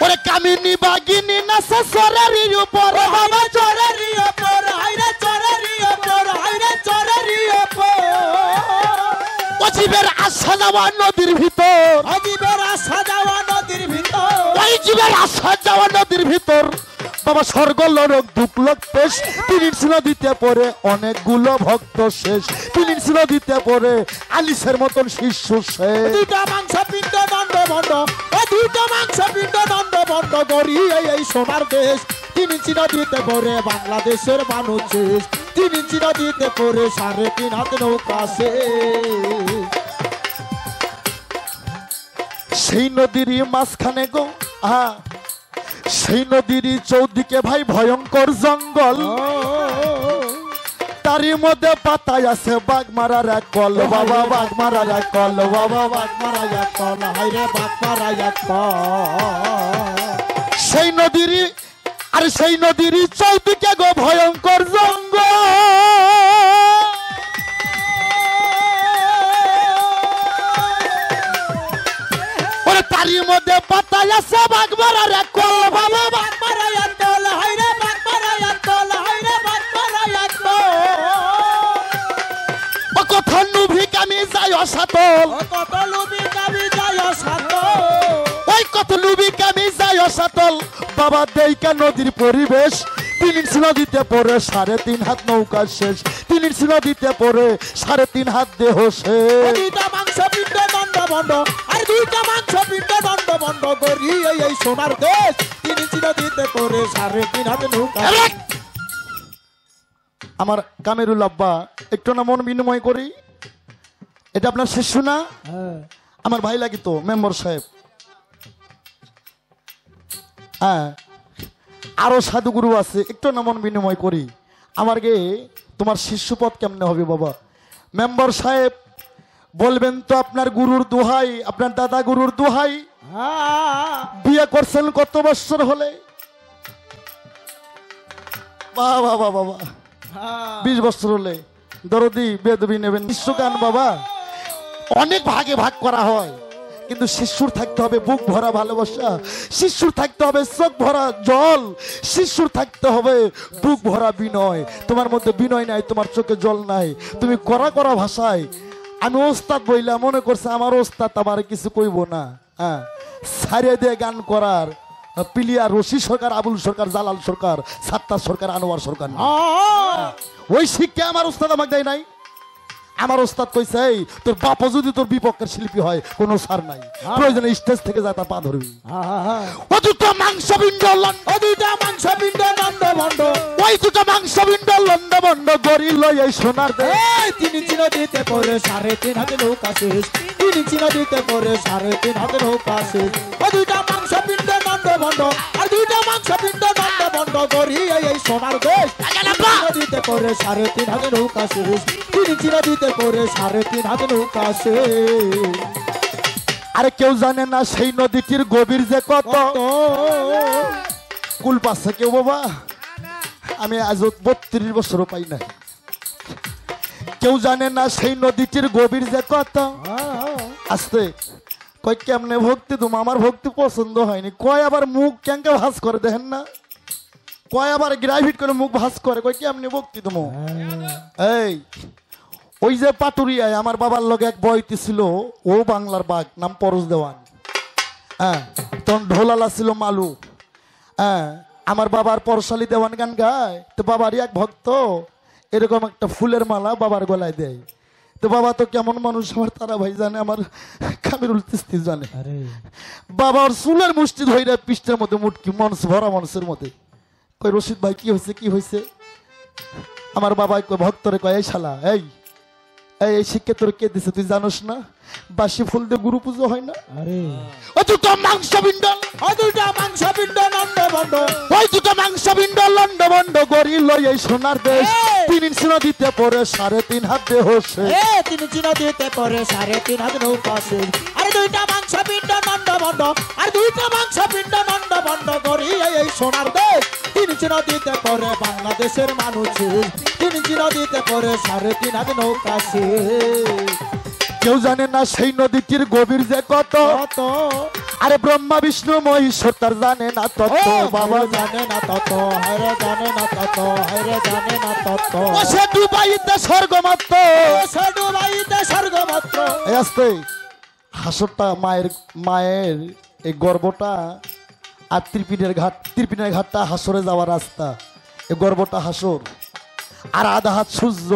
ওরে কামিনী বাগিনী নাচে চরের উপর বাবা, চরের অপর হাইরে চরের অপর হাইরে চরের অপর। ও জীবের আশা যাওয়া নদীর ভিতর, অদিবের আশা যাওয়া নদীর ভিতর, ওই জীবের আশা যাওয়া নদীর ভিতর বাবা স্বর্গ নরক দুঃখ পেশ। 3 ইঞ্চি নদীতে পড়ে অনেকগুলো ভক্ত শেষ, 3 ইঞ্চি নদীতে পড়ে আলিসের মতন শিশু শেষ। দুটা মাংস পিণ্ড দণ্ড ভণ্ড, ও দুটা মাংস পিণ্ড দণ্ড ভণ্ড গরি এই সোনার দেশ। 3 ইঞ্চি নদীতে পড়ে বাংলাদেশের মানুষ শেষ, 3 ইঞ্চি নদীতে পড়ে 3.5 হাত নৌকা শেষ। সেই নদীর মাঝখানে গো সেই নদীর চৌদিকে ভাই ভয়ঙ্কর জঙ্গল, তারই মধ্যে পাতায় আছে বাঘ মারার এক কল বাবা, বাঘ মারার এক কল বাবা, বাঘ মারার এক কল হাইরে বাঘ মারা এক সেই নদীর, আর সেই নদীর চৌদিকে গো ভয়ঙ্কর জঙ্গল, ওরে তারই মধ্যে পাতায় আছে বাঘ মারার এক কল বাবা, বাঘ মারা এক কল হাইরে বাঘ মারা এক কল হাইরে বাঘ মারা এক কল। ও কথা নুভিক আমি যাই অসাতল, কত লুবি কাবি যায় সাত, ওই কত নুভিক আমি যাই অসাতল বাবা, দেইকা নদীর পরিবেশ। 3 ইঞ্চি নদীতে পড়ে 3.5 হাত নৌকা শেষ, 3 ইঞ্চি নদীতে পড়ে 3.5 হাত দেহ শেষ। দুইটা মাংস পিণ্ড দণ্ড ভণ্ড, আর দুইটা মাংস পিণ্ড দণ্ড ভণ্ড গরি এই সোনার দেশ। 3 ইঞ্চি নদীতে পড়ে 3.5 হাত নৌকা। আমার কামেরুল আব্বা একটু না মন বিনিময় করি, এটা আপনার শিষ্য না? আমার ভাই লাগি তো মেম্বার সাহেব। হ্যাঁ, আরো সাধুগুরু আছে, একটু না মন বিনিময় করি। আমার গে তোমার শিষ্যপদ কেমনে হবে বাবা? মেম্বার সাহেব বলবেন তো আপনার গুরুর দোহাই, আপনার দাদা গুরুর দোহাই, বিয়ে করছেন কত বছর হলে? বাবা বাবা বাবা 20 বছর হলে। দরদি বেদবি নেবেন শিষ্যগান বাবা। অনেক ভাগে ভাগ করা হয়, কিন্তু শিশুর থাকতে হবে বুক ভরা ভালোবাসা, শিশুর থাকতে হবে চোখ ভরা জল, শিশুর থাকতে হবে বুক ভরা বিনয়। তোমার মধ্যে বিনয় নাই, তোমার চোখে জল নাই, তুমি কড়া কড়া ভাষায় আমি ওস্তাদ বইলা মনে করছে আমার ওস্তাদ আমার কিছু কইব না। হ্যাঁ, সারিয়ে দিয়ে গান করার পিলিয়ার রশি সরকার, আবুল সরকার, জালাল সরকার, সাত্তার সরকার, আনোয়ার সরকার, ওই শিক্ষা আমার ওস্তাদ আমাকে দেয় নাই। আমার ওস্তাদ কইছে এই তোর বাপ যদি তোর বিপক্ষের শিল্পী হয় কোনো সার নাই, প্রয়োজনে স্টেজ থেকে যা তার পা ধরবি। ও দুটো মাংস পিণ্ড, ও দুটো মাংস পিণ্ড নন্দ ভণ্ড, ওই দুটো মাংস পিণ্ড লন্ড ভণ্ড গরি লই এই সোনার দে। তিনি চিনো দিতে পরে 3.5 হাতে নৌকা শেষ, তিনি চিনো দিতে পরে 3.5 হাতে নৌকা শেষ। ও দুটো মাংস পিণ্ড নন্দ ভণ্ড, আর দুটো মাংস পিণ্ড নন্দ ভণ্ড গরি এই সোনার দেশ। চিনো দিতে পরে 3.5 হাতে নৌকা শেষ, তিনি চিনো দিতে পরে 3.5 হাতে নৌকা শেষ। আরে কেউ জানে না সেই নদীটির গভীর যে কত। কুল পাচ্ছে কেউ বাবা? আমি আজ 32 বছরও পাই না। কেউ জানে না সেই নদীটির গভীর যে কত। আসতে কয় কেমনে ভক্তি তুমি? আমার ভক্তি পছন্দ হয়নি। কয় আবার মুখ ক্যাঙ্কে ভাস করে দেখেন না, কয় আবার গ্রাভিট করে মুখ ভাস করে, কয় কেমনে ভক্তি তুমি? এই ওই যে পাটুরিয়ায় আমার বাবার লগে এক বইতি ছিল, ও বাংলার বাঘ, নাম পরশ দেওয়ান। হ্যাঁ, তখন ঢোলালা ছিল মালু। হ্যাঁ, আমার বাবার পরশালী দেওয়ান গান গায়, তো বাবারই এক ভক্ত এরকম একটা ফুলের মালা বাবার গলায় দেয়। তো বাবা তো কেমন মানুষ আমার তারা ভাই জানে, আমার কামিরুল তিস্তি জানে। বাবার চুলের মুষ্টি ধইরা পৃষ্ঠের মধ্যে মুটকি, মনস ভরা মনসের মধ্যে। কই রশিদ ভাই কি হয়েছে, কি হয়েছে? আমার বাবা কই ভক্তরে কয় এই শালা, এই এই শিক্ষা তোর কে দিছে তুই জানোস না? বাসি ফুল দিয়ে গুরু পুজো হয় না? ও দুটো মাংস পিণ্ড, ও দুটো মাংস পিণ্ড নন্দ ভণ্ড, ওই দুটো মাংস পিণ্ড লন্ড ভণ্ড গরি লই এই সোনার দেশ। 3 ইঞ্চি নদীতে পরে 3.5 হাত দেহ শেষ। তিনি চিনো দিতে পরে 3.5 হাতে নৌকা শেষ। আরে দুইটা মাংস পিণ্ড নন্দ ভণ্ড, আর দুইটা মাংস পিণ্ড নন্দ ভণ্ড গরি এই সোনার দেশ। তিনি চিনো দিতে পরে বাংলাদেশের মানুষ শেষ, তিনি চিনো দিতে পরে 3.5 হাতে নৌকা শেষ। কেউ জানে না সেই নদীটির গভীর যে কত। আরে ব্রহ্মা বিষ্ণু মহেশ্বর তার জানে না তত। বাবা জানে না তত, হায়রে জানে না তত, হায়রে জানে না তত। ও সে ডুবাইতে স্বর্গ মাত্র, সে ডুবাইতে স্বর্গ মাত্র। এই আস্তে হাসরটা মায়ের এই গর্বটা, আর ত্রিপিনের ঘাটটা হাসরে যাওয়ার রাস্তা। এই গর্বটা হাসর, আর আধা হাত সূর্য।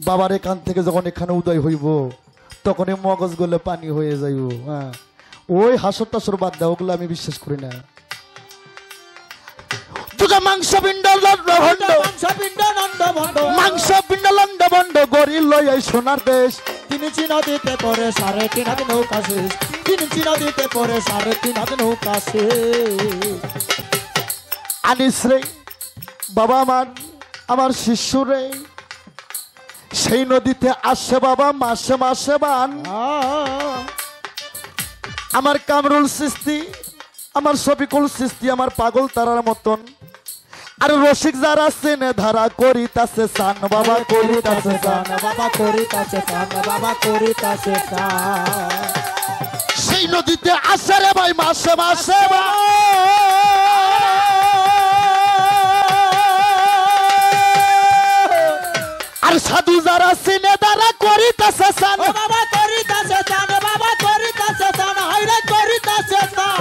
বাবার এখান থেকে যখন এখানে উদয় হইব তখন এই মগজ গলে পানি হয়ে যাইব। হ্যাঁ, ওই হাসর টাসর বাদ দাও, ওগুলো আমি বিশ্বাস করি না। দুটো মাংস পিণ্ড লন্ড ভণ্ড, মাংস পিণ্ড নন্দ ভণ্ড, মাংস পিণ্ড লন্ড ভণ্ড গরি লই এই সোনার দেশ। তিনি চিনো দিতে পরে 3.5 হাতে নৌকা শেষ, তিনি চিনো দিতে পরে 3.5 হাতে নৌকা শেষ। আনিস রে বাবা, আমার শিষ্য রে, সেই নদীতে আসে বাবা মাসে মাসে বান। আমার কামরুল সৃষ্টি, আমার শফিকুল সৃষ্টি, আমার পাগল তারার মতন। আর রসিক যারা চেনে ধারা করিতাছে সান বাবা, করিতাছে সান বাবা, করিতাছে সান বাবা, করিতাছে সান। সেই নদীতে আসে রে ভাই মাসে মাসে বান। আর সাধু যারা চেনে ধারা করিতাছে সান বাবা, করিতাছে সান বাবা, করিতাছে সান, হায়রে করিতাছে সান।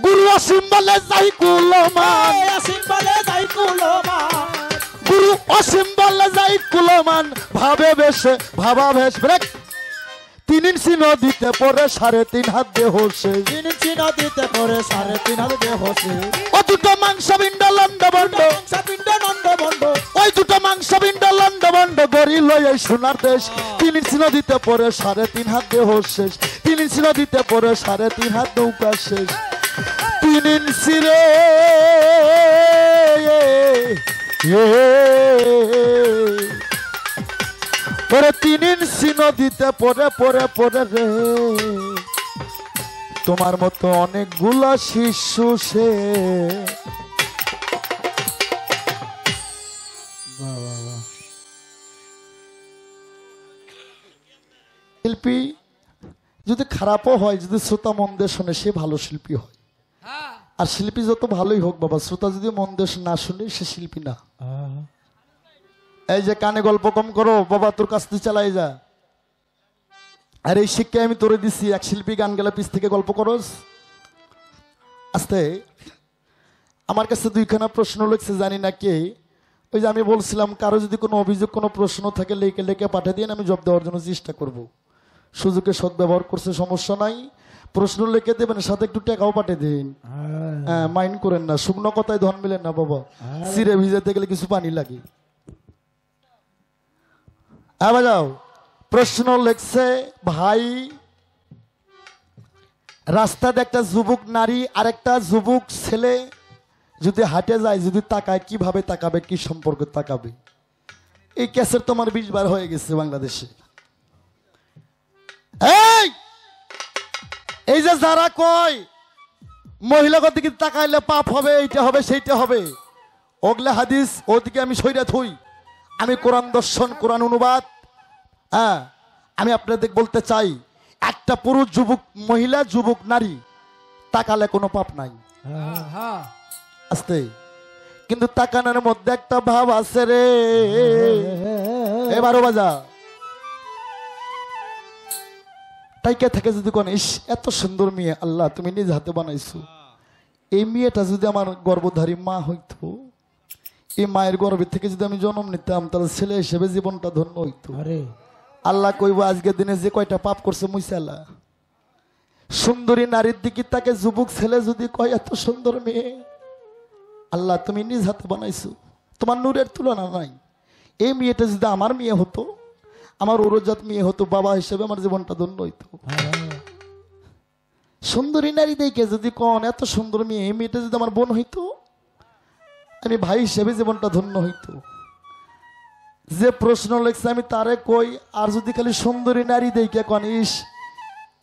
গুরু অসীম বলে যাই কুলমান, অসীম বলে যাই কুলমান, গুরু অসীম বলে যাই কুলমান। ভাবে বেশে ভাবা বেশ ব্রেক। 3 ইঞ্চি নদীতে পরে 3.5 হাত দেহ শেষ। 3 ইঞ্চি নদীতে পরে 3.5 হাতে দেহ শেষ। ও দুটো মাংস পিণ্ড লন্ড ভণ্ড, মাংস পিণ্ড নন্দ ভণ্ড, ওই দুটো মাংস পিণ্ড লন্ড ভণ্ড গরি লই এই সোনার দেশ। 3 ইঞ্চি নদীতে পরে 3.5 হাত দেহ শেষ। 3 ইঞ্চি নদীতে পরে 3.5 হাত নৌকা শেষ। 3 ইঞ্চি রে ওরে 3 ইনিনসি নদীতে পড়ে পড়ে পড়ে রে তোমার মতো অনেকগুলা শিশু সে শিল্পী যদি খারাপও হয়, যদি শ্রোতা মন দিয়ে শোনে সে ভালো শিল্পী হয়। আর শিল্পী যত ভালোই হোক বাবা, শ্রোতা যদি মন দিয়ে না শুনে সে শিল্পী না। এই যে কানে গল্প কম করো বাবা, তোর কাছ থেকে চালাই যা। আর এই শিক্ষা আমি তোরে দিছি, এক শিল্পী গান গেলে পিছ থেকে গল্প করস। আস্তে আমার কাছে দুইখানা প্রশ্ন লিখছে, জানি না কে। ওই যে আমি বলছিলাম কারো যদি কোনো অভিযোগ কোনো প্রশ্ন থাকে লেখে লেখে পাঠিয়ে দিন, আমি জবাব দেওয়ার জন্য চেষ্টা করব। সুযোগে সদ্ব্যবহার করছে সমস্যা নাই, প্রশ্ন লিখে দেবেন, সাথে একটু টাকাও পাঠিয়ে দিন। হ্যাঁ, মাইন্ড করেন না, শুকনো কথায় ধন মিলেন না বাবা, সিরে ভিজাতে গেলে কিছু পানি লাগে। আবার যাও, প্রশ্ন লিখছে ভাই, রাস্তাতে একটা যুবক নারী আর একটা যুবক ছেলে যদি হাঁটে যায়, যদি তাকায়, কিভাবে তাকাবে, কি সম্পর্কে তাকাবে? এই ক্যাসেট তোমার 20 বার হয়ে গেছে বাংলাদেশে। এই যে যারা কয় মহিলাগত দিকে তাকাইলে পাপ হবে, এইটা হবে সেইটা হবে, ওগলে হাদিস ওদিকে আমি সইরা থই। আমি কোরআন দর্শন, কোরআন অনুবাদ, হ্যাঁ আমি আপনাদের বলতে চাই, একটা পুরুষ যুবক, মহিলা যুবক নারী তাকালে কোনো পাপ নাই। আস্তে, কিন্তু তাকানোর মধ্যে একটা ভাব আছে রে। এবারও বাজা তাইকে থাকে যদি কোন, ইস এত সুন্দর মেয়ে আল্লাহ তুমি নিজ হাতে বানাইছো, এই মেয়েটা যদি আমার গর্ভধারী মা হইতো, এই মায়ের গর্ভে থেকে যদি আমি জন্ম নিতাম, তাহলে ছেলে হিসেবে জীবনটা ধন্য হইতো। আল্লাহ কইব আজকের দিনে যে কয়টা পাপ করছে মুইসালা। সুন্দরী নারীর দিকে তাকে যুবক ছেলে যদি কয় এত সুন্দর মেয়ে আল্লাহ তুমি নিজ হাতে বানাইছো, তোমার নূরের তুলনা নাই, এই মেয়েটা যদি আমার মেয়ে হতো, আমার ওরজাত মেয়ে হতো, বাবা হিসেবে আমার জীবনটা ধন্য হইতো। সুন্দরী নারী দেখে যদি কন এত সুন্দর মেয়ে, এই মেয়েটা যদি আমার বোন হইতো, আমি ভাই হিসেবে জীবনটা ধন্য হইতো। যে প্রশ্ন লেখছে আমি তারে কই, আর যদি খালি সুন্দরী নারী দেখে কন, ইস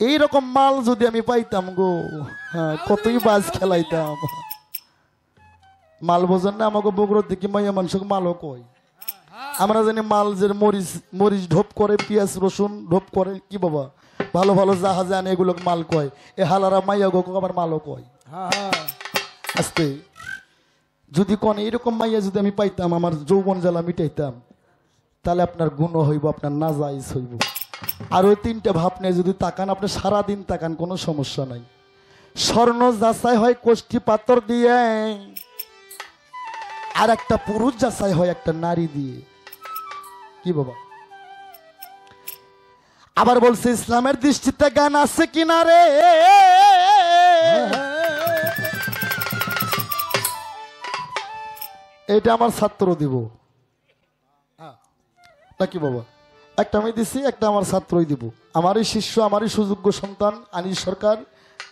এইরকম মাল যদি আমি পাইতাম গো, হ্যাঁ কতই বাজ খেলাইতাম। মাল বোঝেন না, আমাকে বগুড়ার দিকে মাইয়া মানুষকে মালও কই। আমরা জানি মাল যে মরিচ মরিচ ঢোপ করে, পেঁয়াজ রসুন ঢোপ করে, কি বাবা ভালো ভালো জাহাজে আনে, এগুলো মাল কয়। এ হালারা মাইয়া গো আমার মালও কয়। আস্তে যদি কোন এরকম মাইয়া যদি আমি পাইতাম, আমার যৌবন জ্বালা মিটাইতাম, তাহলে আপনার গুণ হইব, আপনার নাজাইজ হইব। আর ওই তিনটা ভাব নিয়ে যদি তাকান, আপনি সারাদিন তাকান, কোনো সমস্যা নাই। স্বর্ণ যাচাই হয় কোষ্ঠী পাথর দিয়ে, আর একটা পুরুষ যাচাই হয় একটা নারী দিয়ে। কি বাবা? আবার বলছে ইসলামের দৃষ্টিতে জ্ঞান আছে কিনা রে, এটা আমার ছাত্র দিব নাকি বাবা? একটা আমি দিছি, একটা আমার ছাত্রই দিব, আমারই শিষ্য, আমারই সুযোগ্য সন্তান আনিস সরকার,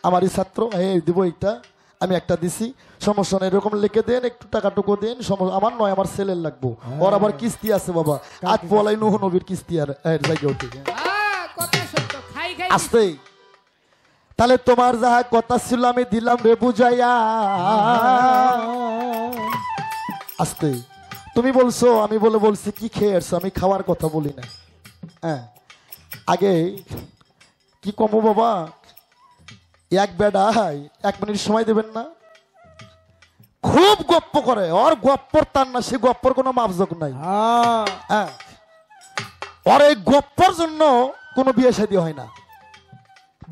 আমারই ছাত্র, দিব একটা, আমি একটা দিছি, সমস্যা নেই। এরকম লিখে দেন, একটু টাকাটুকু দেন, আমার নয়, আমার ছেলের লাগবো। ওর আবার কিস্তি আছে বাবা, আজ বলাই নুহ নবীর কিস্তি আর জায়গা উঠে আসতে। তাহলে তোমার যাহা কথা ছিল আমি দিলাম রে বুঝাইয়া। আসতে তুমি বলছো, আমি বলছি কি খেয়ে আসছো, আমি খাওয়ার কথা বলি না। হ্যাঁ আগে কি কমো বাবা, এক বেডা 1 মিনিট সময় দেবেন না, খুব গপ্প করে, ওর গপ্পর তার না, সে গপ্পর কোনো মাপজোক নাই। হ্যাঁ ওর এই গপ্পর জন্য কোনো বিয়ে শাদী হয় না,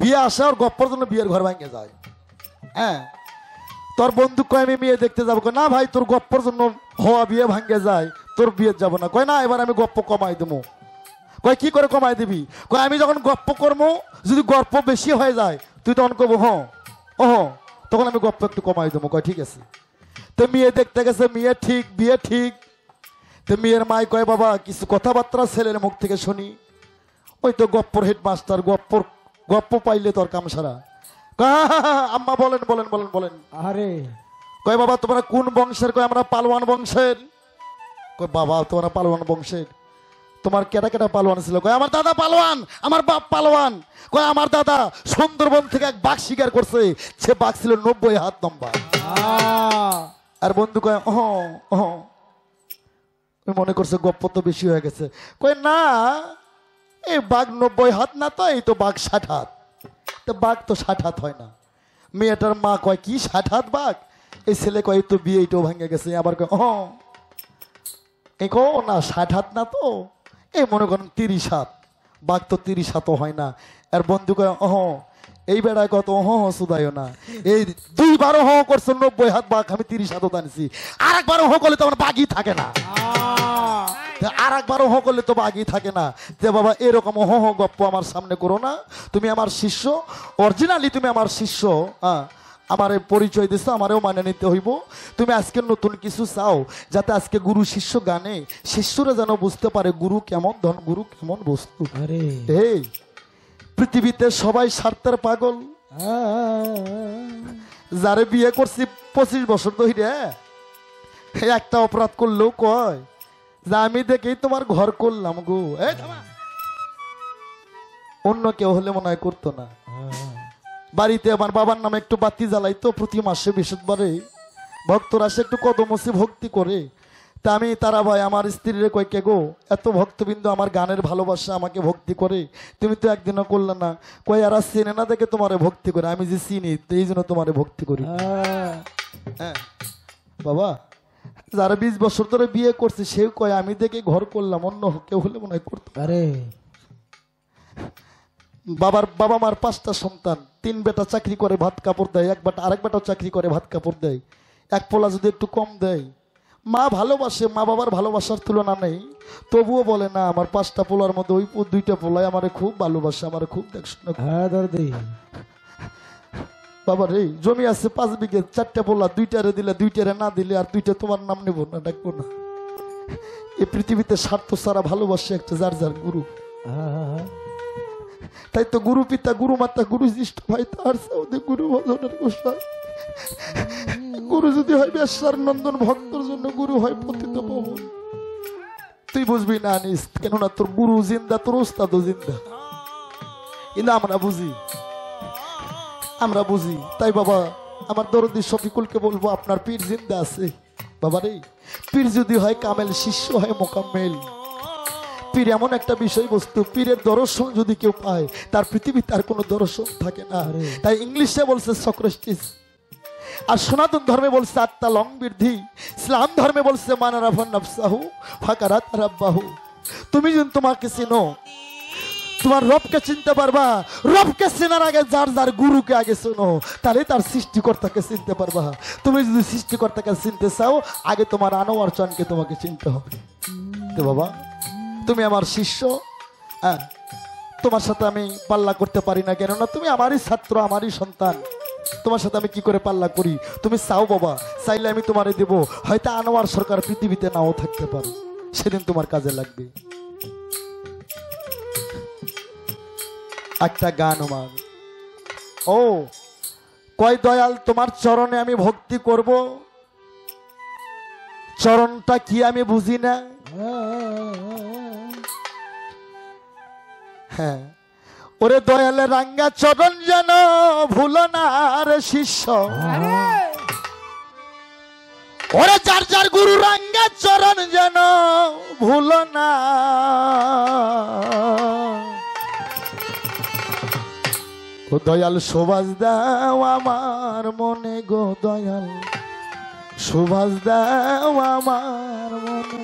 বিয়ে আসে ওর গপ্পর জন্য বিয়ের ঘর ভেঙে যায়। হ্যাঁ তোর বন্ধু কয় আমি মেয়ে দেখতে যাবো, না ভাই তোর গপ্পর জন্য হওয়া বিয়ে ভাঙে যায়, তোর বিয়ে যাবো না। কয় না এবার আমি গপ্প কমাই দেবো। কয় কি করে কমাই দিবি? কয় আমি যখন গপ্প করবো, যদি গপ্প বেশি হয়ে যায় তুই তখন কবো হ, তখন আমি গপ্প একটু কমাই দেবো। কয় ঠিক আছে। তো মেয়ে দেখতে গেছে, মেয়ে ঠিক, বিয়ে ঠিক। তো মেয়ের মাই কয় বাবা কিছু কথাবার্তা ছেলের মুখ থেকে শুনি। ওই তো গপ্পর হেডমাস্টার, গপ্প পাইলে তোর কাম সারা। আম্মা বলেন বলেন বলেন বলেন। আরে কয় বাবা তোমরা কোন বংশের? কয় আমরা পালোয়ান বংশের। কয় বাবা তোমরা পালোয়ান বংশের? তোমার কেটা কেটা পালোয়ান ছিল? কয় আমার দাদা পালোয়ান, আমার বাপ পালোয়ান। কয় আমার দাদা সুন্দরবন থেকে এক বাঘ শিকার করছে, সে বাঘ ছিল 90 হাত লম্বা। আর বন্ধু কয় মনে করছে গপ্প তো বেশি হয়ে গেছে। কয় না, এই বাঘ 90 হাত না, তো এই তো বাঘ 60 হাত। তো বাঘ তো 60 হাত হয় না। মেয়েটার মা কয় কি 60 হাত বাঘ? এই ছেলে কয় তো বিয়ে এটাও ভেঙে গেছে। আবার কয় এই কো না 60 হাত না, তো এই মনে করেন 30 হাত। বাঘ তো 30 হাতও হয় না। আর বন্ধু কয় এই বেড়ায় কত সুদায় না, এই 2বার করছে 90 হাত বাঘ, আমি 30 হাতও টানছি। আর একবার করলে তো আমার বাঘই থাকে না, আর একবার করলে তো বাঘই থাকে না। যে বাবা এরকম গপ্প আমার সামনে করো না। তুমি আমার শিষ্য, অরিজিনালি তুমি আমার শিষ্য। আমারে পরিচয় দিছো, আমারেও মানে নিতে হইব। তুমি আজকে নতুন কিছু চাও, যাতে আজকে গুরু শিষ্য গানে শিষ্যরা যেন বুঝতে পারে গুরু কেমন ধন, গুরু কেমন বস্তু। এই পৃথিবীতে সবাই স্বার্থের পাগল। যারে বিয়ে করছি 25 বছর ধরে, একটা অপরাধ করলেও কয় যে আমি দেখেই তোমার ঘর করলাম গো। অন্য কেউ হলে মনে হয় করতো না। বাড়িতে আমার বাবার নামে একটু বাতি জ্বালাইতো প্রতি মাসে, বৃহস্পতিবারে ভক্তরা সে একটু কদমসি ভক্তি করে। তা আমি তারা ভাই আমার স্ত্রীরে কয় কে গো, এত ভক্তবৃন্দ আমার গানের ভালোবাসা আমাকে ভক্তি করে, তুমি তো একদিনও করলে না। কয় এরা চিনে না দেখে তোমারে ভক্তি করে, আমি যে চিনি এই জন্য তোমারে ভক্তি করি। হ্যাঁ বাবা, যারা 20 বছর ধরে বিয়ে করছে সেও কয় আমি দেখে ঘর করলাম, অন্য কেউ হলে মনে হয় করতো। বাবা মার 5টা সন্তান, 3 বেটা চাকরি করে ভাত কাপড় দেয়, আরেক বেটাও চাকরি করে ভাত কাপড় দেয়। এক পোলা যদি একটু কম দেয়, মা ভালোবাসে, মা বাবার ভালোবাসার তুলনা নেই, তবুও বলে না আমার 5টা পোলার মধ্যে ওই 2টা পোলাই আমার খুব ভালোবাসে, আমার খুব দেখশোনা। বাবা রে জমি আছে 5 বিঘে, 4টা পোলা, 2টারে দিলে 2টারে না দিলে আর 2টা তোমার নাম নেব না, ডাকবো না। এই পৃথিবীতে স্বার্থ ছাড়া ভালোবাসে একটা যার যার গুরু। তাই তো গুরু পিতা, গুরু মাতা, গুরু জ্যেষ্ঠ ভাই, তার সাথে গুরু ভজনের গোসাই। গুরু যদি হয় বেশ্যার নন্দন, ভক্তর জন্য গুরু হয় পতিত পাবন। তুই বুঝবি না আনিস, কেননা তোর গুরু জিন্দা, তোর ওস্তাদও জিন্দা। কিন্তু আমরা বুঝি। তাই বাবা আমার দরদি শফিকুলকে বলবো আপনার পীর জিন্দা আছে। বাবা রে, পীর যদি হয় কামেল, শিষ্য হয় মোকাম্মেল। পীর এমন একটা বিষয়বস্তু, পীরের দর্শন যদি কেউ পায় তার পৃথিবীতে আর কোনো দর্শন থাকে না। তাই ইংলিশে বলছে সক্রেটিস, আর সনাতন ধর্মে বলছে আত্মা লং বৃদ্ধি, ইসলাম ধর্মে বলছে মানারাফান নাফসাহু ফাকারাত রাব্বাহু। তুমি যদি তোমাকে চিনো, তোমার রবকে চিনতে পারবা। রবকে চেনার আগে যার যার গুরুকে আগে শোনো, তাহলে তার সৃষ্টিকর্তাকে চিনতে পারবা। তুমি যদি সৃষ্টিকর্তাকে চিনতে চাও, আগে তোমার আনোয়ার চাঁদকে তোমাকে চিনতে হবে। তো বাবা তুমি আমার শিষ্য, তোমার সাথে আমি পাল্লা করতে পারি না, কেননা তুমি আমারই ছাত্র, আমারই সন্তান। তোমার সাথে আমি কি করে পাল্লা করি? তুমি চাও বাবা, চাইলে আমি তোমারে দেব। হয়তো আনোয়ার সরকার পৃথিবীতে নাও থাকতে পারে, সেদিন তোমার কাজে লাগবে। একটা গান আমার কয় দয়াল তোমার চরণে আমি ভক্তি করব, চরণটা কি আমি বুঝি না। হ্যাঁ ওরে দয়ালে রাঙ্গা চরণ যেন ভুলো না রে শিষ্য। ওরে যার যার গুরু রাঙ্গা চরণ যেন ভুলো না। ও দয়াল সুভাষ দাও আমার মনে গো, দয়াল সুভাষ দাও আমার মনে।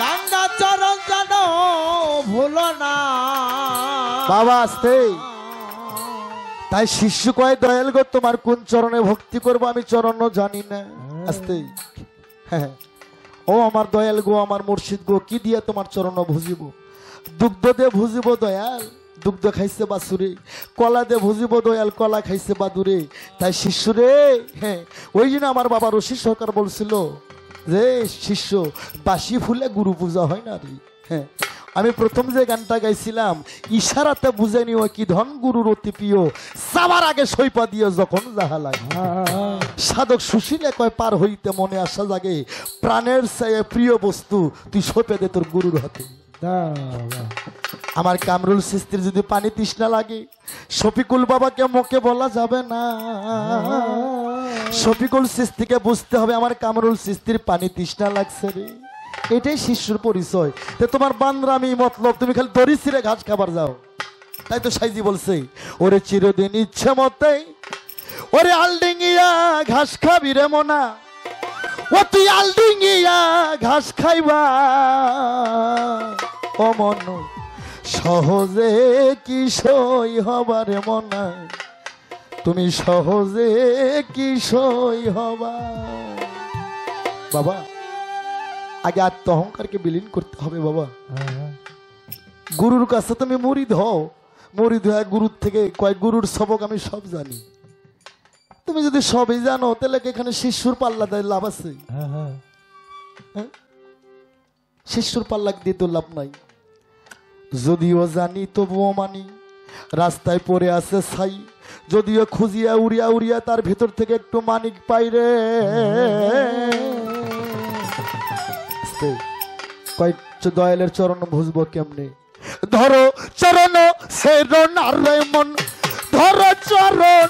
রাঙ্গা চরণ যেন ভুলো না বাবা আসতে। তাই শিষ্য কয় দয়াল গো তোমার কোন চরণে ভক্তি করবো আমি চরণও জানি না। আসতে হ্যাঁ, ও আমার দয়াল গো, আমার মুর্শিদ গো, কি দিয়ে তোমার চরণ ভুজিব? দুগ্ধ দিয়ে ভুজিব দয়াল, দুগ্ধ খাইছে বাসুরে। কলা দিয়ে ভুজিব দয়াল, কলা খাইছে বাদুরে। তাই শিষ্য রে, হ্যাঁ ওই জন্য আমার বাবা রশি সরকার বলছিল যে শিষ্য বাসি ফুলে গুরু পূজা হয় না রে। হ্যাঁ আমি প্রথম যে গানটা গাইছিলাম ইশারাতে বুঝে নিও কি ধন গুরুর অতি প্রিয় সাবার আগে সইপা দিও যখন যাহা লাগে সাধক সুশীলে কয় পার হইতে মনে আসা জাগে প্রাণের চেয়ে প্রিয় বস্তু তুই সইপে দে তোর গুরুর হাতে। আমার কামরুল সিস্তির যদি পানি তৃষ্ণা লাগে শফিকুল বাবাকে মুখে বলা যাবে না, শফিকুল সিস্তিকে বুঝতে হবে আমার কামরুল সিস্তির পানি তৃষ্ণা লাগছে রে। এটাই শিষ্যর পরিচয়। তো তোমার বান্দরামি মতলব তুমি খালি দড়ি ছিঁড়ে ঘাস খাবার যাও। তাই তো সাইজি বলছে ওরে চিরদিন ইচ্ছে মতে ওরে আলডিঙ্গিয়া ঘাস খাবি রে মনা, ও তুই আলডিঙ্গিয়া ঘাস খাইবা ও মন সহজে কি সই হবারে মনা, তুমি সহজে কি সই হবা। বাবা আগে আত্ম অহংকারকে বিলীন করতে হবে বাবা। গুরুর কাছে তুমি মুরিদ হও, মুরিদ হয়ে গুরুর থেকে কয় গুরুর সবক আমি সব জানি। তুমি যদি সবই জানো তাহলে এখানে শিষ্যুর পাল্লা দেয় লাভ আছে? শিষ্যুর পাল্লা দিয়ে তো লাভ নাই। যদিও জানি তবুও মানি, রাস্তায় পড়ে আছে ছাই, যদিও খুঁজিয়া উড়িয়া উড়িয়া তার ভিতর থেকে একটু মানিক পাই রে। কয় দয়ালের চরণ বুঝবো কেমনে? ধরো চরণ সেরনা রে মন, ধরো চরণ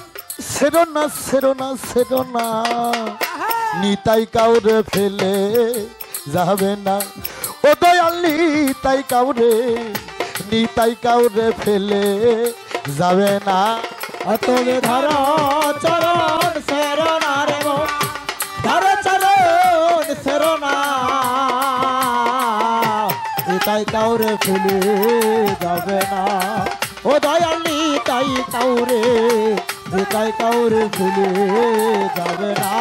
সেরনা সেরনা সেরনা, নিতাই কাউরে ফেলে যাবে না ও দয়াল, নিতাই কাউরে নিতাই কাউরে ফেলে যাবে না। তবে ধরো চরণ সেরনা রে মন, ধরো চরণ সেরনা, তাই কাউরে ফেলে যাবে না ও দয়ালি, তাই কাউরে তাই কাউরে ফেলে যাবে না।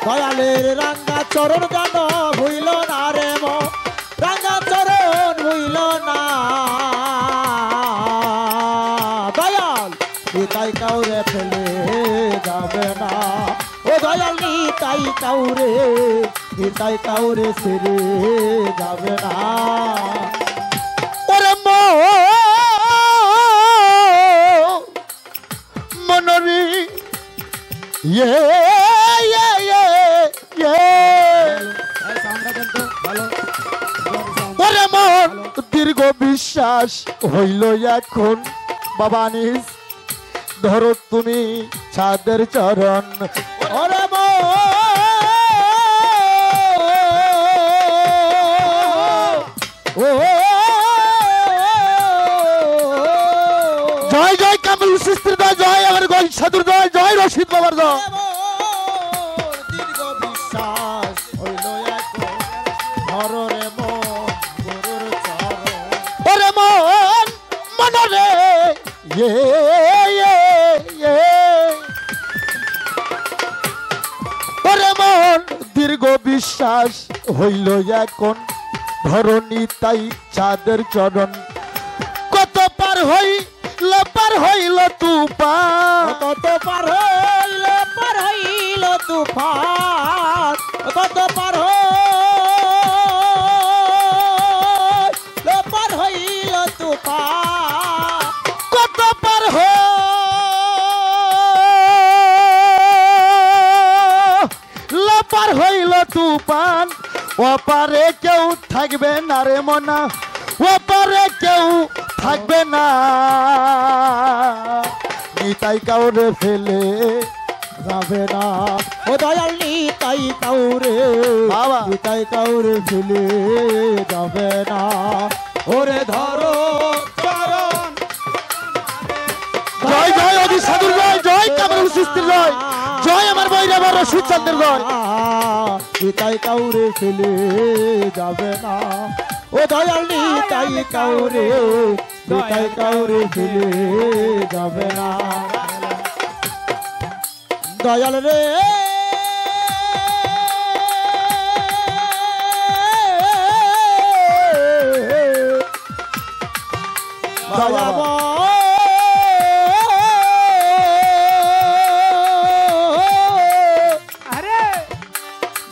দয়ালের রাঙ্গা চরণ যেন ভুইল না রে মন, রাঙ্গা চরণ ভুইল না দয়াল, তাই কাউরে ফেলে যাবে না ও দয়ালি, তাই কাউরে তাই কাউরে ছেড়ে যাবে না। ওরে মনরি ইয়ে ওরে মন দীর্ঘ বিশ্বাস হইল এখন বাবা নিজ, ধরো তুমি ছাদের চরণ। ওরে জয় জয় কামরুল সিস্তির জয়, জয় আমার গল সাধুর জয়, জয় রশিদ বাবার জয়। দীর্ঘ বিশ্বাস হইল এখন, ধরো রে মন গুরুর চরণ। ওরে মন মনরে ওরে মন দীর্ঘ বিশ্বাস হইল এখন, ধরণী তাই চাঁদের চরণ। কত পার হইল তুফান, কত পার হইল তুফান, কত পার হইল তুফান, কত পার হইল তুফান, ওপারে কেউ থাকবে না রে মনা, ওপারে কেউ থাকবে না, নিতাই কাউরে ফেলে যাবে না ও দয়াল, নিতাই কাউরে বাবা নিতাই কাউরে ফেলে যাবে না। ওরে ধরো চরণ, জয় জয় অধি সাধুর জয়, জয় কামরুল সিস্তির জয়, জয় আমার বৈরাবা রশিদ চন্দ্রের জয়। নিতাই কাউরে ফেলে যাবে না ও দয়াল, নিতাই কাউরে নিতাই কাউরে ফেলে যাবে না দয়াল রে। দয়াময়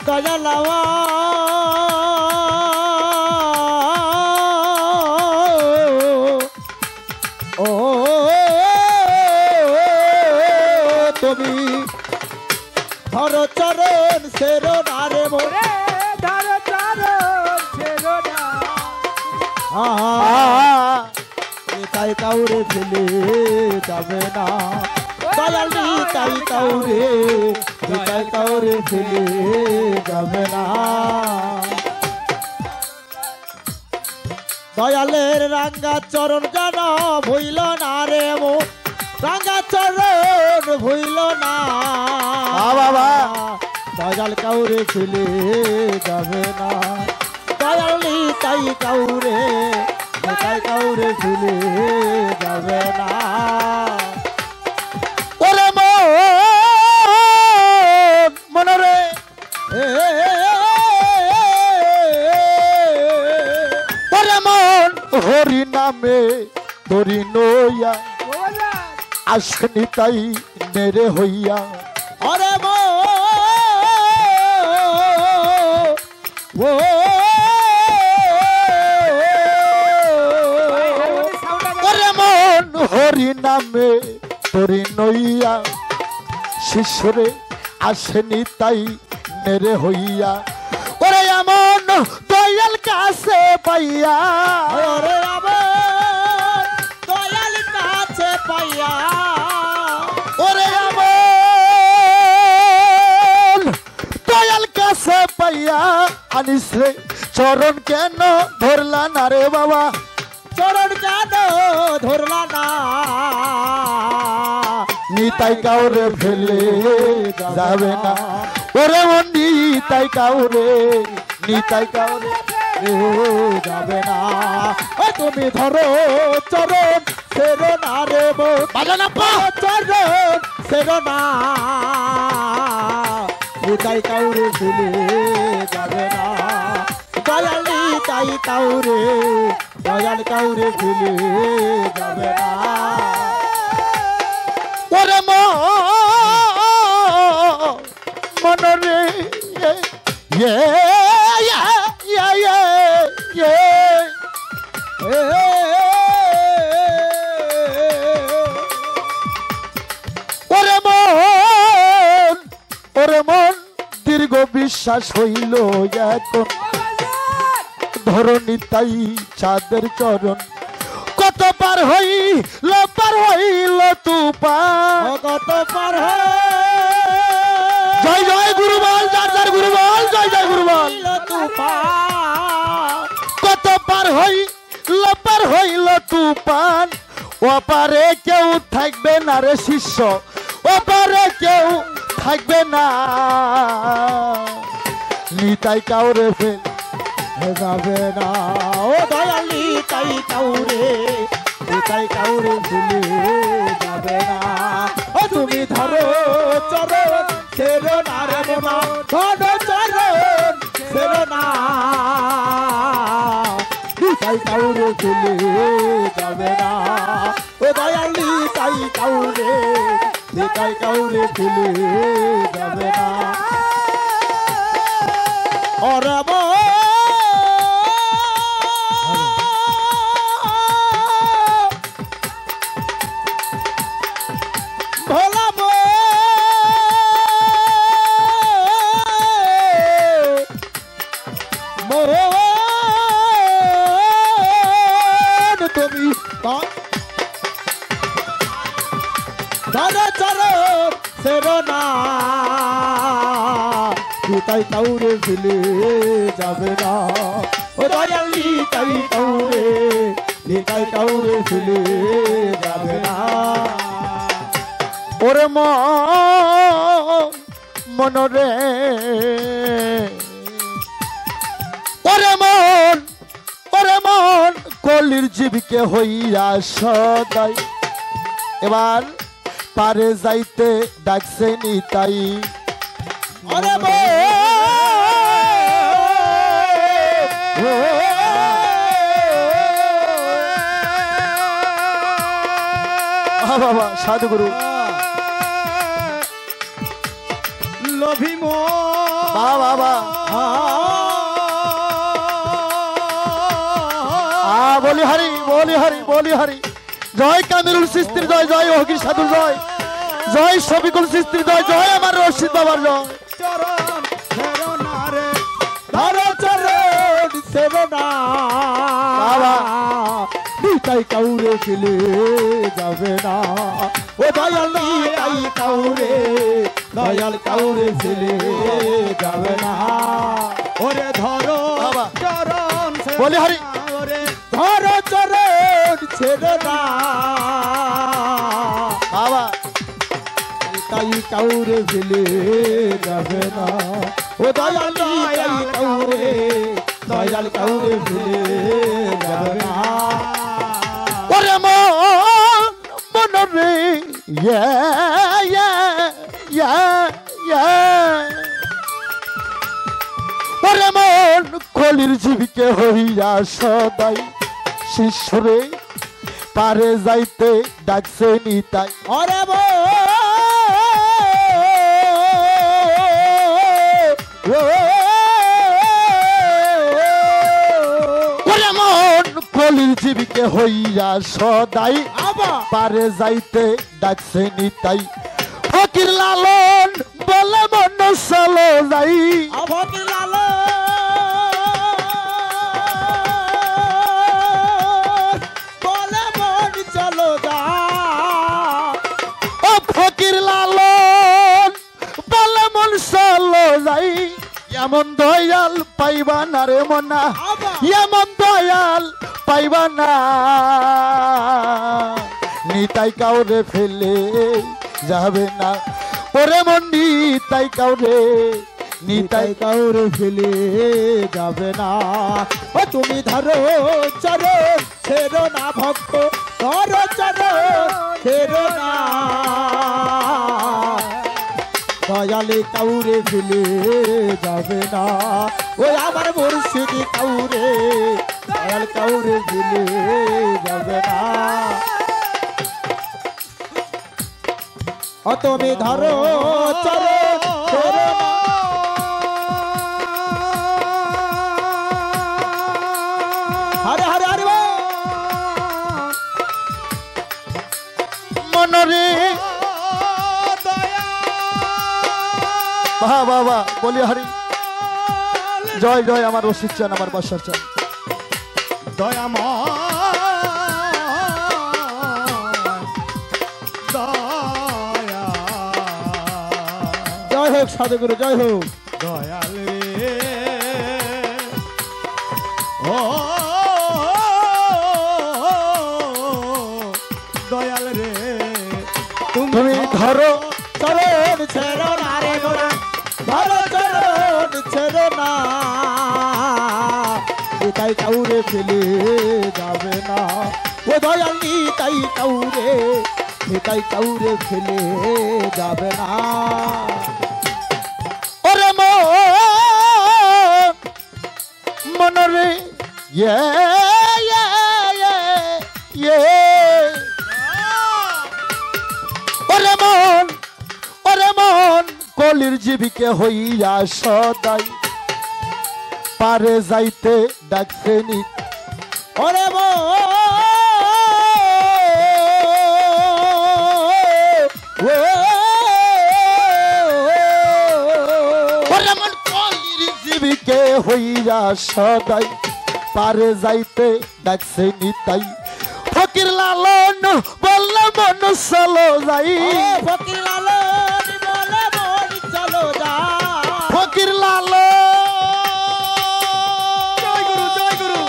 দয়ালাওয়া তুমি ধর চরণ সেরো না রে মোর তাই কাউরে ফেলে যাবে না দয়াল তাই কাউরে তাই কাউরে ফেলে যাবে না দয়ালের রাঙ্গা চরণ যেন ভুইল না রে মো রাঙ্গা চরণ ভুইল না বাবা দয়াল কাউরে ফেলে যাবে না দয়াল তাই কাউরে ফেলে যাবে না ওরে মনরে ওরে মন হরি নামে ধরি নইয়া আসনি তাই নেরে হইয়া অরে মো ওরে মন হরি নামে ধরি নইয়া শিশুরে আসেনি তাই নেরে হইয়া ওরে এমন দয়াল কাছে পাইয়া ওরে আমার দয়াল কাছে পাইয়া ওরে এমন দয়াল কাছে পাইয়া আনিস রে চরণ কেন ধরলা না রে বাবা চরণ কেন ধরলা না নিতাই কাউরে ফেলে যাবে না ওরে ও নিতাই কাউরে যাবে না তুমি ধরো চরণ সেরো না রে বাজানা পা চরণ সেরো না নিতাই কাউরে ফেলে যাবে না দয়ালি তাই কাউরে দয়াল কাউরে ফেলে যাবে না ওরে মনরে ইয়ে ওরে মন দীর্ঘ বিশ্বাস হইল এখন ধরণী তাই চাঁদের চরণ কত পার হইল তুফান কত পার জয় জয় গুরুবল যার যার গুরুবল জয় জয় গুরুবল কত পার হইল তুফান ওপারে কেউ থাকবে না রে শিষ্য ওপারে কেউ থাকবে না নিতাই কাউরে ফেল যাবে না ও দয়ালি তাই কাউরে ভুলে যাবে না ও তুমি ধরো চরণ সেরো না রে মা ধরো চরণ সেরো না তাই কাউরে ভুলে যাবে না ও দয়ালি তাই কাউরে ভুলে যাবে না ওরে তুমি ধরো চরণ সেরো না তাই কাউরে ফেলে যাবে না ও দয়ালি তাই কাউরে ফেলে যাবে না ওরে মনরে ওরে মন কলির জীবকে হইয়া সদাই এবার পারে যাইতে ডাকছে নিতাই ওরে বাবা সাধুগুরু লভিম বাবা বলি হরি জয় কামিলুল সিস্তির জয় জয় হকি সাধুর জয় জয় শফিকুল চিশতি জয়, জয় আমার রশিদ বাবার জয়। চরণ ছেড়ো না রে, ধরো চরণ ছেড়ো না। বাবা। নিতাই কাউরে ফেলে যাবে না, ও দয়াল নিতাই কাউরে, দয়াল কাউরে ফেলে যাবে না। ওরে ধরো বাবা। চরণ ছেড়ো বলি হরি। না, ওরে ধরো চরণ ছেড়ো না। বাবা তাই কাউরে ফেলে যাবে না, ও দয়াল নিতাই কাউরে, দয়াল কাউরে ফেলে যাবে না। ওরে মন রে ইয়া ইয়া ইয়া ইয়া, ওরে মন কলির জীবিকে হইয়া সদাই শিষ্যরে পারে যাইতে ডাকছে নিতাই। ওরে ওরে মন কলির জীবিকে হইয়া সদাই আবা পারে যাইতে ডাকছে নিতাই। ফকির লালন বলে মন চলো যাই, আভকি লাল বলে মন চলো যা। ও ফকির লালন বলে মন চলো যাই, এমন দয়াল পাইবা না রে মনা, আবা এমন দয়াল পাইবা না। নিতাই কাউরে ফেলে যাবে না, ওরে মন নিতাই কাউরে, নিতাই নিতাই কাউরে ফেলে যাবে না। ও তুমি ধরো চরণ ছেড়ো না ভক্ত, ধরো চরণ ছেড়ো না। দয়ালে কাউরে ফেলে যাবে না, ওই আমার মুর্শিদি কাউরে, দয়াল কাউরে ফেলে যাবে না। ও তুমি ধরো চরণ ছেড়ো না। হরে হরে হরে বল। মনরে বাবা বাবা বলি হরি। জয় জয় আমার রশিদ চান, আমার বাসার চান। জয় হোক সাধুগুরু, জয় হোক। দয়াল রে ও দয়াল রে তুমি ধরো চরণ ছেড়ো না রে মোরা, ধরো চরণ ছেড়ো না। নিতাই কাউরে ফেলে যাবে না, ও দয়াল নিতাই কাউরে, নিতাই কাউরে ফেলে যাবে না। ওরে মনরে ইয়ে ইয়ে ইয়ে ইয়ে, ওরে মন কলির জীবিকে হইয়া সদাই পারে যাইতে ডাকছে নি। ওরে ওরে মন কলির জীবিকে হইয়া সদাই পারে যাইতে ডাকছে নিতাই। ফকির লালন বললে মন চলো যাই, ফকির লালন বলে মন চলো যা। ফকির লালন জয় গুরু জয় গুরু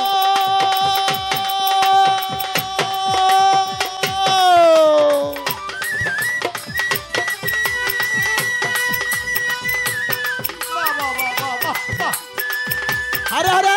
হরে হরে